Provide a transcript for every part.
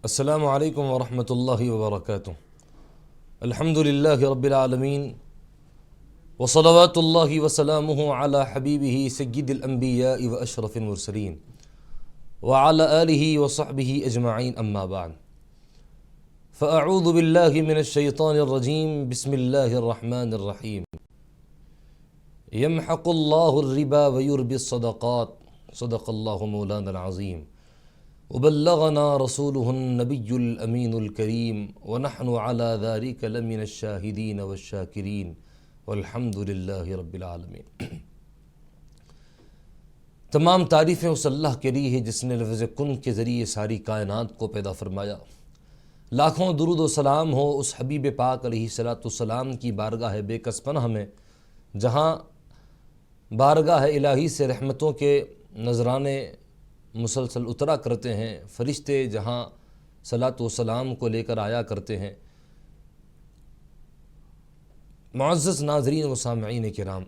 السلام علیکم ورحمۃ اللہ وبرکاتہ۔ الحمد للہ رب العالمین وصلوات اللہ وسلامہ علی حبیبہ سید الانبیاء واشرف المرسلین وعلی آلہ وصحبہ اجمعین، اما بعد فاعوذ باللہ من الشیطان الرجیم، بسم اللہ الرحمن الرحیم۔ یمحق اللہ الربا ویربی الصدقات، صدق اللہ مولانا العظیم۔ وبلغنا رسوله النبي الأمين الكريم ونحن على ذلك لمن الشاهدين والشاكرين والحمد لله رب العالمين۔ تمام تعریفیں اس اللہ کے لیے ہے جس نے لفظ کن کے ذریعے ساری کائنات کو پیدا فرمایا۔ لاکھوں درود و سلام ہو اس حبیب پاک علیہ الصلوۃ والسلام کی بارگاہ بے کس پناہ میں، جہاں بارگاہ الہی سے رحمتوں کے نذرانے مسلسل اترا کرتے ہیں، فرشتے جہاں صلاۃ و سلام کو لے کر آیا کرتے ہیں۔ معزز ناظرین و سامعین کرام،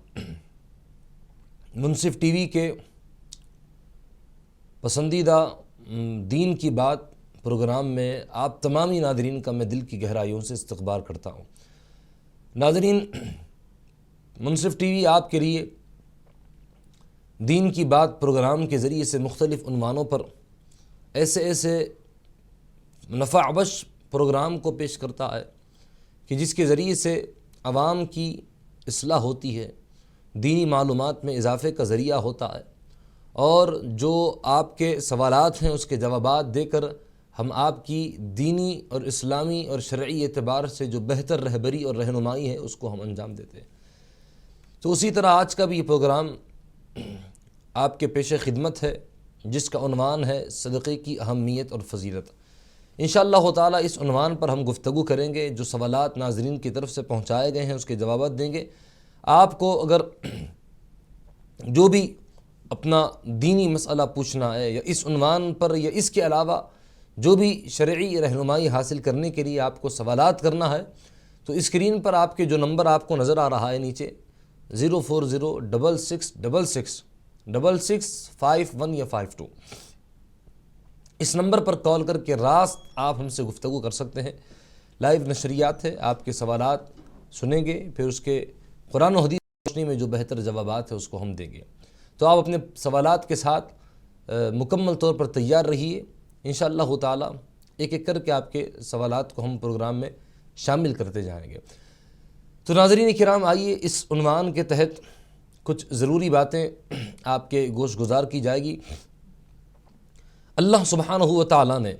منصف ٹی وی کے پسندیدہ دین کی بات پروگرام میں آپ تمامی ناظرین کا میں دل کی گہرائیوں سے استقبال کرتا ہوں۔ ناظرین، منصف ٹی وی آپ کے لیے دین کی بات پروگرام کے ذریعے سے مختلف عنوانوں پر ایسے نفع بخش پروگرام کو پیش کرتا ہے کہ جس کے ذریعے سے عوام کی اصلاح ہوتی ہے، دینی معلومات میں اضافے کا ذریعہ ہوتا ہے، اور جو آپ کے سوالات ہیں اس کے جوابات دے کر ہم آپ کی دینی اور اسلامی اور شرعی اعتبار سے جو بہتر رہبری اور رہنمائی ہے اس کو ہم انجام دیتے ہیں۔ تو اسی طرح آج کا بھی یہ پروگرام آپ کے پیش خدمت ہے، جس کا عنوان ہے صدقے کی اہمیت اور فضیلت۔ انشاءاللہ تعالی اس عنوان پر ہم گفتگو کریں گے۔ جو سوالات ناظرین کی طرف سے پہنچائے گئے ہیں اس کے جوابات دیں گے۔ آپ کو اگر جو بھی اپنا دینی مسئلہ پوچھنا ہے یا اس عنوان پر یا اس کے علاوہ جو بھی شرعی رہنمائی حاصل کرنے کے لیے آپ کو سوالات کرنا ہے، تو اسکرین پر آپ کے جو نمبر آپ کو نظر آ رہا ہے نیچے 040666651 یا 52، اس نمبر پر کال کر کے راست آپ ہم سے گفتگو کر سکتے ہیں۔ لائیو نشریات ہے، آپ کے سوالات سنیں گے، پھر اس کے قرآن و حدیث کی روشنی میں جو بہتر جوابات ہیں اس کو ہم دیں گے۔ تو آپ اپنے سوالات کے ساتھ مکمل طور پر تیار رہیے۔ انشاءاللہ تعالی ایک ایک کر کے آپ کے سوالات کو ہم پروگرام میں شامل کرتے جائیں گے۔ تو ناظرین کرام، آئیے اس عنوان کے تحت کچھ ضروری باتیں آپ کے گوش گزار کی جائے گی۔ اللہ سبحانہ و تعالیٰ نے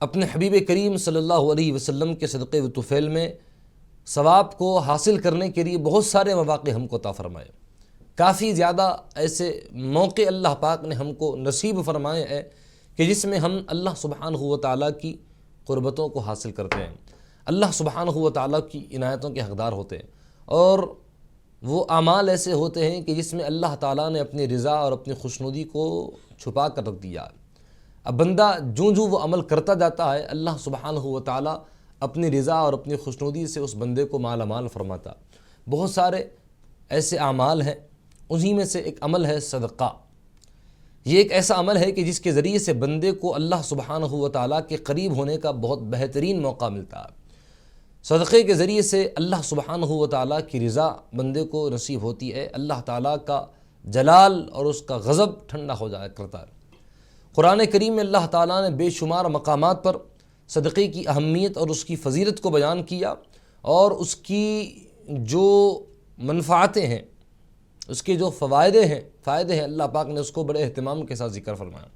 اپنے حبیب کریم صلی اللہ علیہ وسلم کے صدقے و طفیل میں ثواب کو حاصل کرنے کے لیے بہت سارے مواقع ہم کو عطا فرمائے۔ کافی زیادہ ایسے موقع اللہ پاک نے ہم کو نصیب فرمائے ہیں کہ جس میں ہم اللہ سبحانہ و تعالیٰ کی قربتوں کو حاصل کرتے ہیں، اللہ سبحانہ و تعالیٰ کی عنایتوں کے حقدار ہوتے ہیں، اور وہ اعمال ایسے ہوتے ہیں کہ جس میں اللہ تعالیٰ نے اپنی رضا اور اپنی خوشنودی کو چھپا کر رکھ دیا۔ اب بندہ جو وہ عمل کرتا جاتا ہے، اللہ سبحانہ و تعالیٰ اپنی رضا اور اپنی خوشنودی سے اس بندے کو مالا مال فرماتا۔ بہت سارے ایسے اعمال ہیں، انہی میں سے ایک عمل ہے صدقہ۔ یہ ایک ایسا عمل ہے کہ جس کے ذریعے سے بندے کو اللہ سبحانہ و تعالیٰ کے قریب ہونے کا بہت بہترین موقع ملتا ہے۔ صدقے کے ذریعے سے اللہ سبحانہ و تعالیٰ کی رضا بندے کو نصیب ہوتی ہے، اللہ تعالیٰ کا جلال اور اس کا غضب ٹھنڈا ہو جایا کرتا ہے۔ قرآن کریم میں اللہ تعالیٰ نے بے شمار مقامات پر صدقے کی اہمیت اور اس کی فضیلت کو بیان کیا، اور اس کی جو منفعتیں ہیں، اس کے جو فائدے ہیں اللہ پاک نے اس کو بڑے اہتمام کے ساتھ ذکر فرمایا۔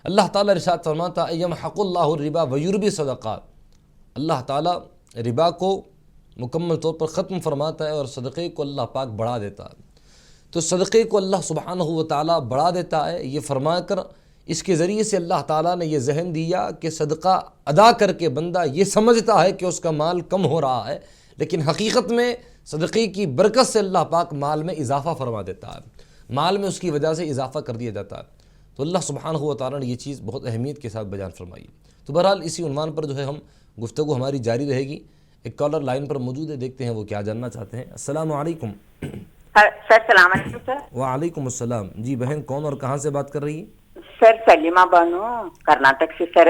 اللہ تعالیٰ ارشاد فرماتا ہے یمحق اللہ الربا ویربی الصدقات، اللہ تعالیٰ ربا کو مکمل طور پر ختم فرماتا ہے اور صدقے کو اللہ پاک بڑھا دیتا ہے۔ تو صدقے کو اللہ سبحانہ و تعالیٰ بڑھا دیتا ہے، یہ فرما کر اس کے ذریعے سے اللہ تعالیٰ نے یہ ذہن دیا کہ صدقہ ادا کر کے بندہ یہ سمجھتا ہے کہ اس کا مال کم ہو رہا ہے، لیکن حقیقت میں صدقے کی برکت سے اللہ پاک مال میں اضافہ فرما دیتا ہے، مال میں اس کی وجہ سے اضافہ کر دیا جاتا ہے۔ تو اللہ سبحانہ و تعالیٰ نے یہ چیز بہت اہمیت کے ساتھ بیان فرمائی۔ تو بہرحال اسی عنوان پر جو ہے ہم گفتگو ہماری جاری رہے گی۔ ایک کالر لائن پر موجود ہے، دیکھتے ہیں وہ کیا جاننا چاہتے ہیں۔ السلام علیکم۔ سر السلام علیکم سر۔ وعلیکم السلام۔ جی بہن، کون اور کہاں سے بات کر رہی ہے؟ سر سلیما بانو کرناٹک سے سر۔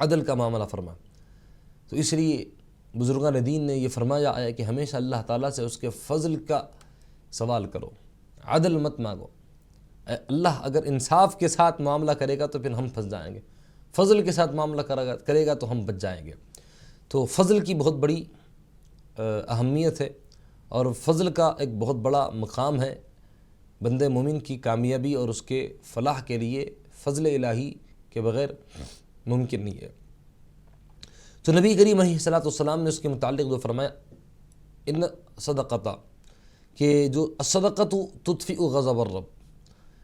عدل کا معاملہ فرما۔ تو اس لیے بزرگان دین نے یہ فرمایا ہے کہ ہمیشہ اللہ تعالیٰ سے اس کے فضل کا سوال کرو، عدل مت مانگو۔ اللہ اگر انصاف کے ساتھ معاملہ کرے گا تو پھر ہم پھنس جائیں گے، فضل کے ساتھ معاملہ کرے گا تو ہم بچ جائیں گے۔ تو فضل کی بہت بڑی اہمیت ہے، اور فضل کا ایک بہت بڑا مقام ہے۔ بندے مومن کی کامیابی اور اس کے فلاح کے لیے فضل الہی کے بغیر ممکن نہیں ہے۔ تو نبی کریم علیہ الصلوۃ والسلام نے اس کے متعلق جو فرمایا، ان صدقتا، کہ جو الصدقۃ تطفئ غضب الرب،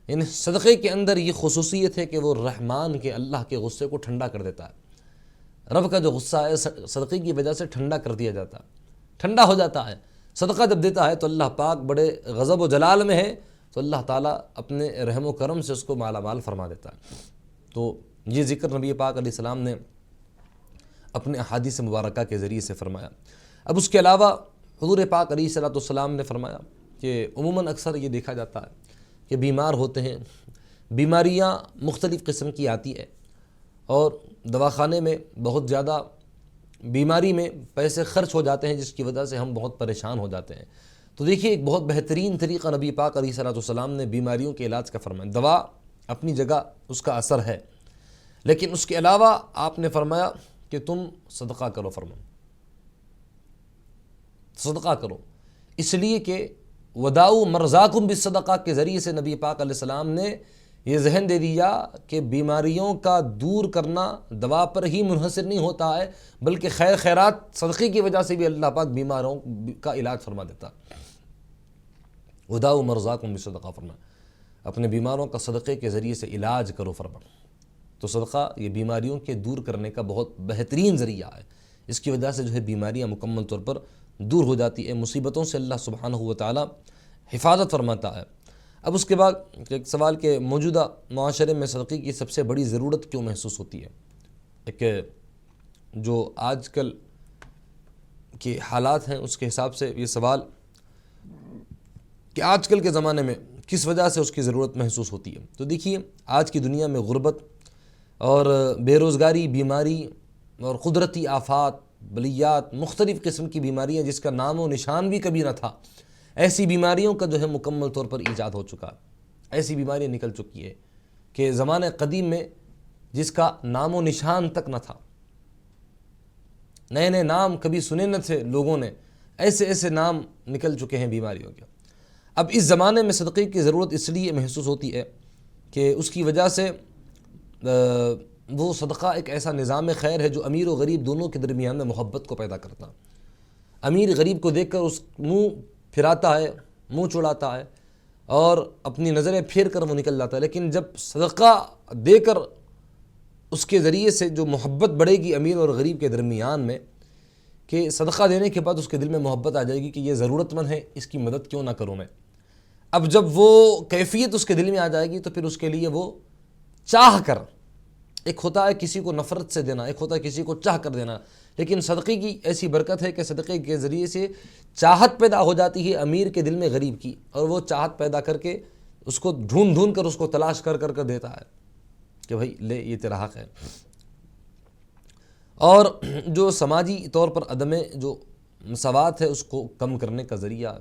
یعنی صدقے کے اندر یہ خصوصیت ہے کہ وہ رحمان کے اللہ کے غصے کو ٹھنڈا کر دیتا ہے۔ رب کا جو غصہ ہے صدقے کی وجہ سے ٹھنڈا کر دیا جاتا ہے، ٹھنڈا ہو جاتا ہے۔ صدقہ جب دیتا ہے تو اللہ پاک بڑے غضب و جلال میں ہے، تو اللہ تعالیٰ اپنے رحم و کرم سے اس کو مالا مال فرما دیتا ہے۔ تو یہ ذکر نبی پاک علیہ السلام نے اپنے احادیث مبارکہ کے ذریعے سے فرمایا۔ اب اس کے علاوہ حضور پاک علیہ الصلوۃ والسلام نے فرمایا کہ عموماً اکثر یہ دیکھا جاتا ہے کہ بیمار ہوتے ہیں، بیماریاں مختلف قسم کی آتی ہے، اور دواخانے میں بہت زیادہ بیماری میں پیسے خرچ ہو جاتے ہیں، جس کی وجہ سے ہم بہت پریشان ہو جاتے ہیں۔ تو دیکھیے ایک بہت بہترین طریقہ نبی پاک علیہ الصلوۃ والسلام نے بیماریوں کے علاج کا فرمایا۔ دوا اپنی جگہ اس کا اثر ہے، لیکن اس کے علاوہ آپ نے فرمایا کہ تم صدقہ کرو، فرمایا صدقہ کرو، اس لیے کہ وداؤ مرضاکم بالصدقہ کے ذریعے سے نبی پاک علیہ السلام نے یہ ذہن دے دیا کہ بیماریوں کا دور کرنا دوا پر ہی منحصر نہیں ہوتا ہے، بلکہ خیر خیرات صدقے کی وجہ سے بھی اللہ پاک بیماروں کا علاج فرما دیتا۔ وداؤ مرضاکم بالصدقہ، فرما اپنے بیماروں کا صدقے کے ذریعے سے علاج کرو، فرما۔ تو صدقہ یہ بیماریوں کے دور کرنے کا بہت بہترین ذریعہ ہے، اس کی وجہ سے جو ہے بیماریاں مکمل طور پر دور ہو جاتی ہے، مصیبتوں سے اللہ سبحانہ و تعالی حفاظت فرماتا ہے۔ اب اس کے بعد ایک سوال کہ موجودہ معاشرے میں صدقے کی سب سے بڑی ضرورت کیوں محسوس ہوتی ہے؟ ایک جو آج کل کے حالات ہیں اس کے حساب سے یہ سوال کہ آج کل کے زمانے میں کس وجہ سے اس کی ضرورت محسوس ہوتی ہے۔ تو دیکھیے آج کی دنیا میں غربت اور بے روزگاری، بیماری اور قدرتی آفات، بلیات، مختلف قسم کی بیماریاں جس کا نام و نشان بھی کبھی نہ تھا، ایسی بیماریوں کا جو ہے مکمل طور پر ایجاد ہو چکا ہے۔ ایسی بیماریاں نکل چکی ہے کہ زمانہ قدیم میں جس کا نام و نشان تک نہ تھا، نئے نئے نام کبھی سنے نہ تھے لوگوں نے، ایسے ایسے نام نکل چکے ہیں بیماریوں کے۔ اب اس زمانے میں صدقے کی ضرورت اس لیے محسوس ہوتی ہے کہ اس کی وجہ سے وہ صدقہ ایک ایسا نظام خیر ہے جو امیر و غریب دونوں کے درمیان میں محبت کو پیدا کرتا۔ امیر غریب کو دیکھ کر اس منہ پھراتا ہے، منہ چڑھاتا ہے اور اپنی نظریں پھیر کر وہ نکل جاتا ہے، لیکن جب صدقہ دے کر اس کے ذریعے سے جو محبت بڑھے گی امیر اور غریب کے درمیان میں، کہ صدقہ دینے کے بعد اس کے دل میں محبت آ جائے گی کہ یہ ضرورت مند ہے، اس کی مدد کیوں نہ کروں میں۔ اب جب وہ کیفیت اس کے دل میں آ جائے گی تو پھر اس کے لیے وہ چاہ کر، ایک ہوتا ہے کسی کو نفرت سے دینا، ایک ہوتا ہے کسی کو چاہ کر دینا، لیکن صدقے کی ایسی برکت ہے کہ صدقے کے ذریعے سے چاہت پیدا ہو جاتی ہے امیر کے دل میں غریب کی، اور وہ چاہت پیدا کر کے اس کو ڈھونڈ ڈھونڈ کر اس کو تلاش کر کر دیتا ہے کہ بھائی لے، یہ تیرا حق ہے۔ اور جو سماجی طور پر عدم جو مساوات ہے اس کو کم کرنے کا ذریعہ ہے،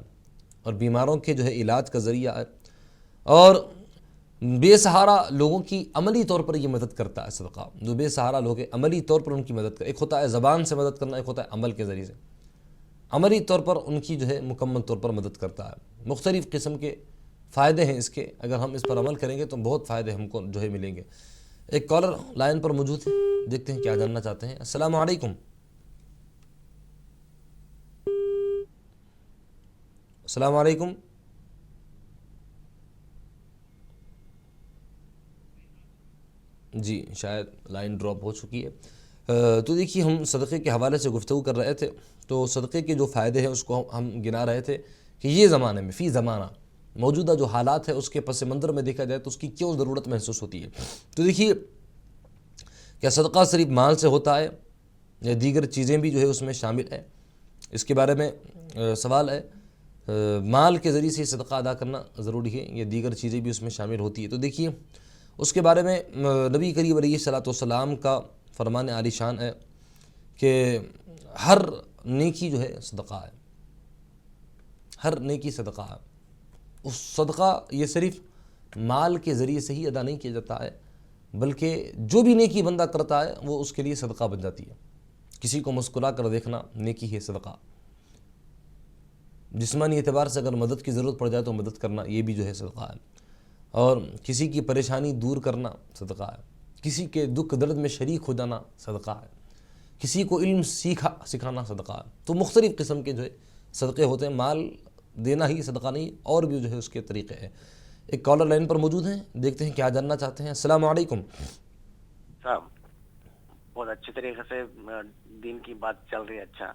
اور بیماروں کے جو ہے علاج کا ذریعہ ہے، اور بے سہارا لوگوں کی عملی طور پر یہ مدد کرتا ہے صدقہ۔ جو بے سہارا لوگ ہیں عملی طور پر ان کی مدد ایک ہوتا ہے زبان سے مدد کرنا، ایک ہوتا ہے عمل کے ذریعے سے، عملی طور پر ان کی جو ہے مکمل طور پر مدد کرتا ہے۔ مختلف قسم کے فائدے ہیں اس کے، اگر ہم اس پر عمل کریں گے تو بہت فائدے ہم کو جو ہے ملیں گے۔ ایک کالر لائن پر موجود ہے، دیکھتے ہیں کیا جاننا چاہتے ہیں۔ السلام علیکم۔ السلام علیکم۔ جی شاید لائن ڈراپ ہو چکی ہے۔ تو دیکھیے ہم صدقے کے حوالے سے گفتگو کر رہے تھے، تو صدقے کے جو فائدے ہیں اس کو ہم گنا رہے تھے کہ یہ زمانے میں، فی زمانہ موجودہ جو حالات ہے اس کے پس منظر میں دیکھا جائے تو اس کی کیوں ضرورت محسوس ہوتی ہے۔ تو دیکھیے کیا صدقہ صرف مال سے ہوتا ہے یا دیگر چیزیں بھی جو ہے اس میں شامل ہیں؟ اس کے بارے میں سوال ہے۔ مال کے ذریعے سے صدقہ ادا کرنا ضروری ہے یا دیگر چیزیں بھی اس میں شامل ہوتی ہے؟ تو دیکھیے اس کے بارے میں نبی کریم علیہ الصلوۃ والسلام کا فرمان عالی شان ہے کہ ہر نیکی جو ہے صدقہ ہے، ہر نیکی صدقہ ہے۔ اس صدقہ یہ صرف مال کے ذریعے سے ہی ادا نہیں کیا جاتا ہے، بلکہ جو بھی نیکی بندہ کرتا ہے وہ اس کے لیے صدقہ بن جاتی ہے۔ کسی کو مسکرا کر دیکھنا نیکی ہے، صدقہ۔ جسمانی اعتبار سے اگر مدد کی ضرورت پڑ جائے تو مدد کرنا، یہ بھی جو ہے صدقہ ہے۔ اور کسی کی پریشانی دور کرنا صدقہ ہے، کسی کے دکھ درد میں شریک ہو جانا صدقہ ہے، کسی کو علم سکھانا صدقہ ہے۔ تو مختلف قسم کے جو ہے صدقے ہوتے ہیں، مال دینا ہی صدقہ نہیں، اور بھی جو ہے اس کے طریقے ہیں۔ ایک کالر لائن پر موجود ہیں، دیکھتے ہیں کیا جاننا چاہتے ہیں۔ السلام علیکم۔ صاحب بہت اچھے طریقے سے دین کی بات چل رہی ہے۔ اچھا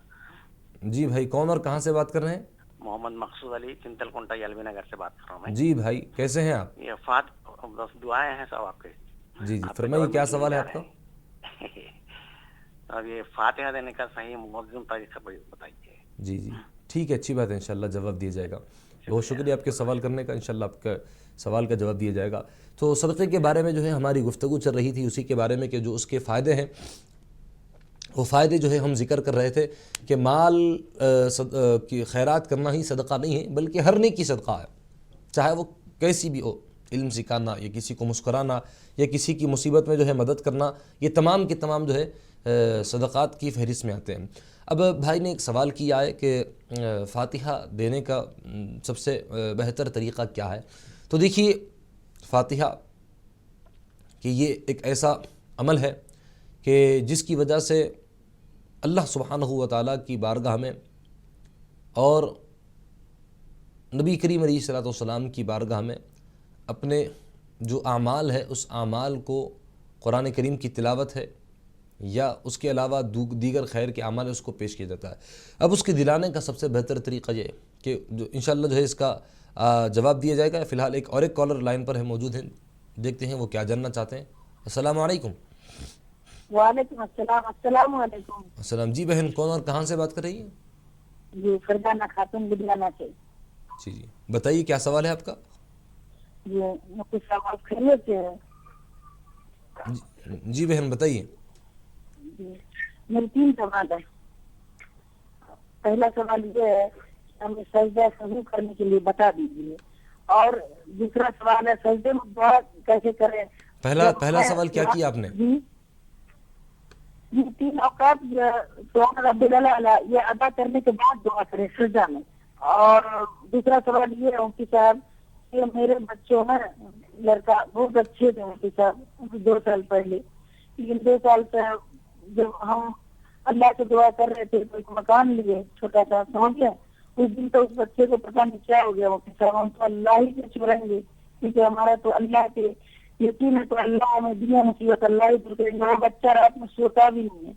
جی بھائی، کون اور کہاں سے بات کر رہے ہیں؟ محمد مقصود علی چنتل کنٹا یلوی نگر سے بات کر رہا ہوں میں۔ جی بھائی، کیسے ہیں آپ؟ یہ بس دعائیں ہیں صاحب آپ کے۔ جی آپ کے فرمائیے، دور کیا میں سوال ہے جا آپ کا؟ رہے ہیں۔ اب یہ فاتحہ دینے کا صحیح منظم طریقہ بتائیے۔ جی ٹھیک ہے، اچھی بات ہے، انشاءاللہ جواب دیا جائے گا۔ بہت شکریہ آپ کے سوال کرنے کا، انشاءاللہ آپ کا سوال کا جواب دیا جائے گا۔ تو صدقے کے بارے میں جو ہے ہماری گفتگو چل رہی تھی، اسی کے بارے میں کہ جو اس کے فائدے ہیں، وہ فائدے جو ہے ہم ذکر کر رہے تھے کہ مال کی خیرات کرنا ہی صدقہ نہیں ہے، بلکہ ہر نیکی صدقہ ہے، چاہے وہ کیسی بھی ہو۔ علم سکھانا، یا کسی کو مسکرانا، یا کسی کی مصیبت میں جو ہے مدد کرنا، یہ تمام کے تمام جو ہے صدقات کی فہرست میں آتے ہیں۔ اب بھائی نے ایک سوال کیا ہے کہ فاتحہ دینے کا سب سے بہتر طریقہ کیا ہے؟ تو دیکھیے، فاتحہ کہ یہ ایک ایسا عمل ہے کہ جس کی وجہ سے اللہ سبحانہ و تعالیٰ کی بارگاہ میں اور نبی کریم علیہ الصلوۃ والسلام کی بارگاہ میں اپنے جو اعمال ہے، اس اعمال کو، قرآن کریم کی تلاوت ہے یا اس کے علاوہ دیگر خیر کے اعمال ہے، اس کو پیش کیا جاتا ہے۔ اب اس کے دلانے کا سب سے بہتر طریقہ یہ ہے کہ جو انشاءاللہ جو ہے اس کا جواب دیا جائے گا۔ فی الحال ایک کالر لائن پر ہے، موجود ہیں، دیکھتے ہیں وہ کیا جاننا چاہتے ہیں۔ السلام علیکم۔ وعلیکم السلام۔ السلام علیکم۔ السلام۔ جی بہن، کون اور کہاں سے بات کر رہی ہیں؟ جی فرزانہ خاتون بدلانہ سے۔ جی بتائیے، کیا سوال ہے آپ کا؟ جی کچھ سوال خیریت سے ہے؟ جی بہن بتائیے۔ جی میرے 3 سوال ہے۔ پہلا سوال یہ ہے کہ ہمیں سجدہ شروع کرنے کے لیے بتا دیجیے، اور دوسرا سوال ہے سجدے میں دعا کیسے کریں۔ پہلا سوال کیا کیا آپ نے؟ جی 3 اوقات سبحان ربی الاعلیٰ یہ ادا کرنے کے بعد دعا کریں سجدہ میں۔ اور دوسرا سوال یہ ہے مفتی صاحب کہ میرے بچوں ہیں، لڑکا بہت اچھے تھے مفتی صاحب 2 سال پہلے، لیکن 2 سال سے جب ہم اللہ سے دعا کر رہے تھے تو ایک مکان لیے چھوٹا سا، سمجھ گئے، اس دن تو اس بچے کو پتہ نہیں کیا ہو گیا مفتی صاحب۔ ہم تو اللہ ہی سے چھوڑیں گے، کیونکہ ہمارا تو اللہ کے یقین ہے، تو اللہ ہمیں دنیا مصیبت اللہ ہی دور کریں گے۔ وہ بچہ رات میں سوتا بھی نہیں ہے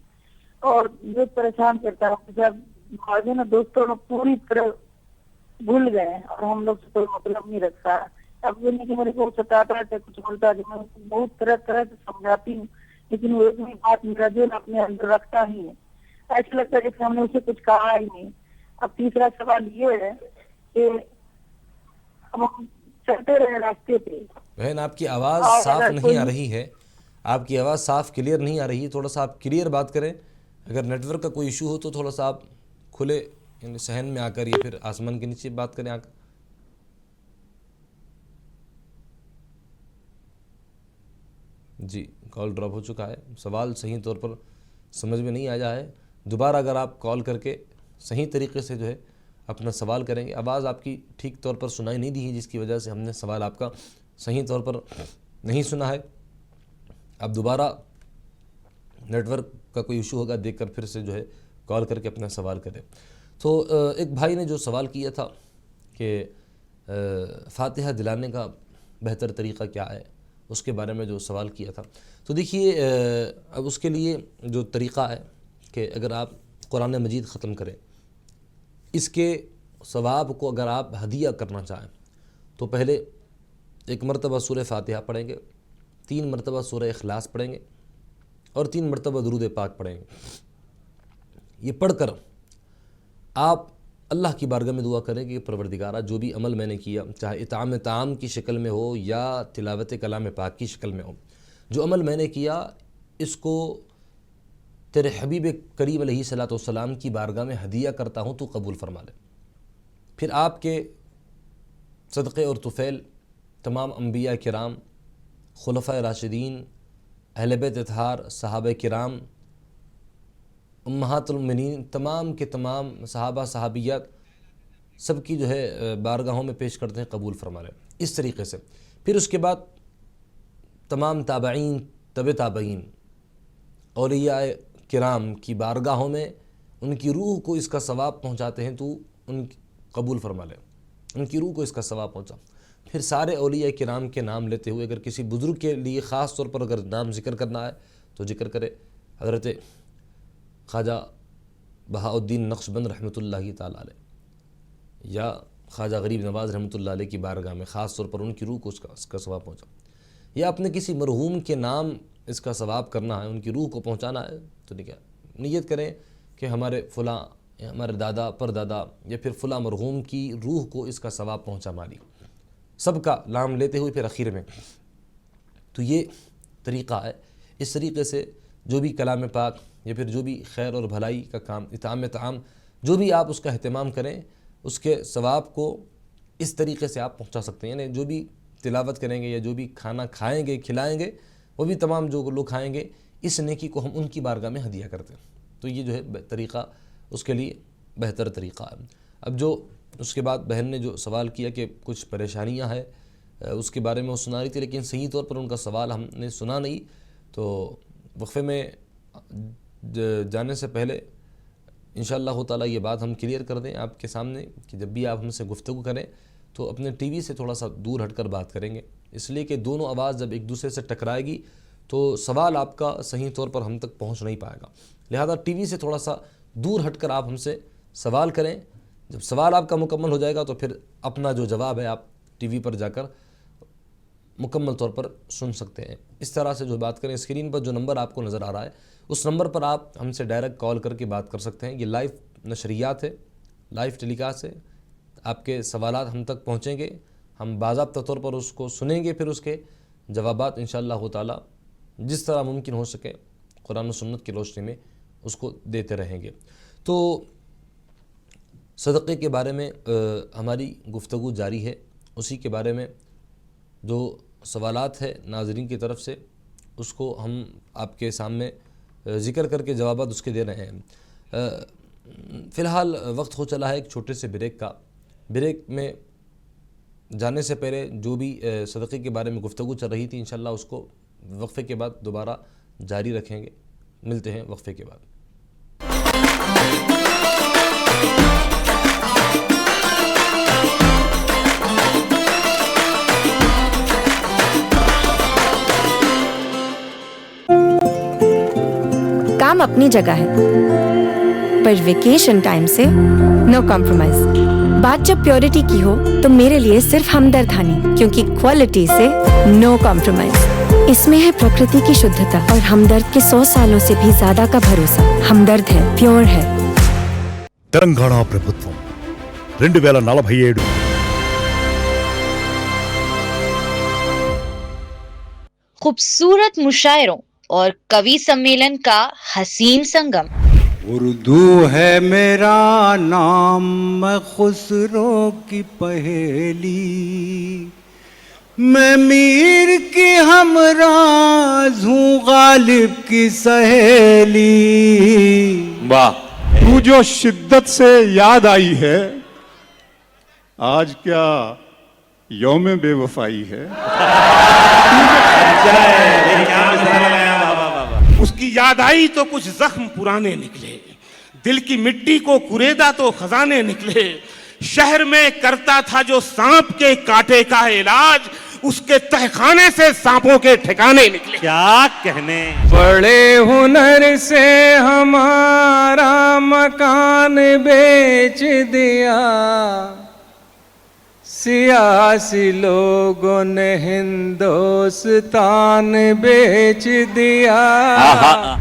اور بہت پریشان کرتا ہے جب بھاگے نا، دوستوں نے پوری طرح بھول گئے اور ہم لوگ سے کوئی مطلب نہیں رکھتا۔ اب یہ نہیں کہ میرے کو ستاتا ہے، کچھ بولتا ہے، میں بہت طرح سے سمجھاتی ہوں، لیکن وہ ایک بھی بات میرا دل اپنے اندر رکھتا ہی ہے۔ ایسا لگتا ہے جیسے ہم نے اسے کچھ کہا ہی نہیں۔ اب تیسرا سوال یہ ہے کہ اب ہم چلتے رہے راستے پہ۔ بہن آپ کی آواز صاف نہیں آ رہی ہے، آپ کی آواز صاف کلیئر نہیں آ رہی ہے، تھوڑا سا آپ کلیئر بات کریں۔ اگر نیٹ ورک کا کوئی ایشو ہو تو تھوڑا سا آپ کھلے یعنی صحن میں آ کر یا پھر آسمان کے نیچے بات کریں آ کر۔ جی کال ڈراپ ہو چکا ہے، سوال صحیح طور پر سمجھ میں نہیں آیا ہے۔ دوبارہ اگر آپ کال کر کے صحیح طریقے سے جو ہے اپنا سوال کریں گے، آواز آپ کی ٹھیک طور پر سنائی نہیں دی ہے، جس کی وجہ سے ہم نے سوال آپ کا صحیح طور پر نہیں سنا ہے۔ اب دوبارہ نیٹ ورک کا کوئی ایشو ہوگا، دیکھ کر پھر سے جو ہے کال کر کے اپنا سوال کریں۔ تو ایک بھائی نے جو سوال کیا تھا کہ فاتحہ دلانے کا بہتر طریقہ کیا ہے، اس کے بارے میں جو سوال کیا تھا، تو دیکھیے اب اس کے لیے جو طریقہ ہے کہ اگر آپ قرآن مجید ختم کریں، اس کے ثواب کو اگر آپ ہدیہ کرنا چاہیں تو پہلے 1 مرتبہ سورہ فاتحہ پڑھیں گے، 3 مرتبہ سورہ اخلاص پڑھیں گے، اور 3 مرتبہ درود پاک پڑھیں گے۔ یہ پڑھ کر آپ اللہ کی بارگاہ میں دعا کریں کہ پروردگارہ، جو بھی عمل میں نے کیا، چاہے اطعام طعام کی شکل میں ہو یا تلاوت کلام پاک کی شکل میں ہو، جو عمل میں نے کیا اس کو تیرے حبیب کریم علیہ الصلوۃ والسلام کی بارگاہ میں ہدیہ کرتا ہوں، تو قبول فرما لے۔ پھر آپ کے صدقے اور طفیل تمام انبیاء کرام، خلفائے راشدین، اہل بیت اطہار، صحابہ کرام، امہات المؤمنین، تمام کے تمام صحابہ صحابیات سب کی جو ہے بارگاہوں میں پیش کرتے ہیں، قبول فرما لے۔ اس طریقے سے پھر اس کے بعد تمام تابعین، تابعین، اولیاء کرام کی بارگاہوں میں ان کی روح کو اس کا ثواب پہنچاتے ہیں، تو ان قبول فرما لے، ان کی روح کو اس کا ثواب پہنچا۔ پھر سارے اولیاء کرام کے نام لیتے ہوئے اگر کسی بزرگ کے لیے خاص طور پر اگر نام ذکر کرنا ہے تو ذکر کرے۔ حضرت خواجہ بہاء الدین نقشبند رحمۃ اللہ تعالیٰ علیہ یا خواجہ غریب نواز رحمۃ اللہ علیہ کی بارگاہ میں خاص طور پر ان کی روح کو اس کا ثواب پہنچا، یا اپنے کسی مرحوم کے نام اس کا ثواب کرنا ہے، ان کی روح کو پہنچانا ہے، تو نیت کریں کہ ہمارے فلاں، ہمارے دادا پردادا یا پھر فلاں مرحوم کی روح کو اس کا ثواب پہنچا مالی، سب کا نام لیتے ہوئے پھر اخیر میں۔ تو یہ طریقہ ہے۔ اس طریقے سے جو بھی کلام پاک یا پھر جو بھی خیر اور بھلائی کا کام، اطعام طعام، جو بھی آپ اس کا اہتمام کریں، اس کے ثواب کو اس طریقے سے آپ پہنچا سکتے ہیں۔ یعنی جو بھی تلاوت کریں گے یا جو بھی کھانا کھائیں گے، کھلائیں گے، وہ بھی تمام جو لوگ کھائیں گے، اس نیکی کو ہم ان کی بارگاہ میں ہدیہ کرتے ہیں۔ تو یہ جو ہے طریقہ اس کے لیے بہتر طریقہ ہے۔ اب جو اس کے بعد بہن نے جو سوال کیا کہ کچھ پریشانیاں ہیں اس کے بارے میں وہ سنا رہی تھی، لیکن صحیح طور پر ان کا سوال ہم نے سنا نہیں، تو وقفے میں جانے سے پہلے انشاءاللہ تعالیٰ یہ بات ہم کلیئر کر دیں آپ کے سامنے کہ جب بھی آپ ہم سے گفتگو کریں تو اپنے ٹی وی سے تھوڑا سا دور ہٹ کر بات کریں گے، اس لیے کہ دونوں آواز جب ایک دوسرے سے ٹکرائے گی تو سوال آپ کا صحیح طور پر ہم تک پہنچ نہیں پائے گا۔ لہذا ٹی وی سے تھوڑا سا دور ہٹ کر آپ ہم سے سوال کریں، جب سوال آپ کا مکمل ہو جائے گا تو پھر اپنا جو جواب ہے آپ ٹی وی پر جا کر مکمل طور پر سن سکتے ہیں۔ اس طرح سے جو بات کریں، اسکرین پر جو نمبر آپ کو نظر آ رہا ہے اس نمبر پر آپ ہم سے ڈائریکٹ کال کر کے بات کر سکتے ہیں۔ یہ لائیو نشریات ہے، لائیو ٹیلی کاسٹ ہے، آپ کے سوالات ہم تک پہنچیں گے، ہم باضابطہ طور پر اس کو سنیں گے، پھر اس کے جوابات انشاءاللہ تعالی جس طرح ممکن ہو سکے قرآن و سنت کی روشنی میں اس کو دیتے رہیں گے۔ تو صدقے کے بارے میں ہماری گفتگو جاری ہے، اسی کے بارے میں جو سوالات ہے ناظرین کی طرف سے اس کو ہم آپ کے سامنے ذکر کر کے جوابات اس کے دے رہے ہیں۔ فی الحال وقت ہو چلا ہے ایک چھوٹے سے بریک کا۔ بریک میں جانے سے پہلے جو بھی صدقے کے بارے میں گفتگو چل رہی تھی انشاءاللہ اس کو وقفے کے بعد دوبارہ جاری رکھیں گے۔ ملتے ہیں وقفے کے بعد۔ کام اپنی جگہ ہے پر ویکیشن ٹائم سے نو کمپرومائز۔ بات جب پیورٹی کی ہو تو میرے لیے صرف ہمدرد ہنی، کیونکہ کوالٹی سے نو کمپرومائز۔ اس میں ہے پرکرتی کی شدھتا اور ہمدرد کے 100 سالوں سے بھی زیادہ کا بھروسہ۔ ہمدرد ہے، پیور ہے۔ తెలంగాణ ప్రభుత్వం 2047 خوبصورت مشاعروں اور کوی سمیلن کا حسین سنگم۔ اردو ہے میرا نام، میں خسرو کی پہیلی، میں میر کی ہمراز ہوں، غالب کی سہیلی۔ واہ، تو جو شدت سے یاد آئی ہے، آج کیا یوم بے وفائی ہے؟ اس کی یاد آئی تو کچھ زخم پرانے نکلے، دل کی مٹی کو کریدا تو خزانے نکلے۔ شہر میں کرتا تھا جو سانپ کے کاٹے کا علاج، اس کے تہخانے سے سانپوں کے ٹھکانے نکلے۔ کیا کہنے، بڑے ہنر سے ہمارا مکان بیچ دیا، سیاسی لوگوں نے ہندوستان بیچ دیا۔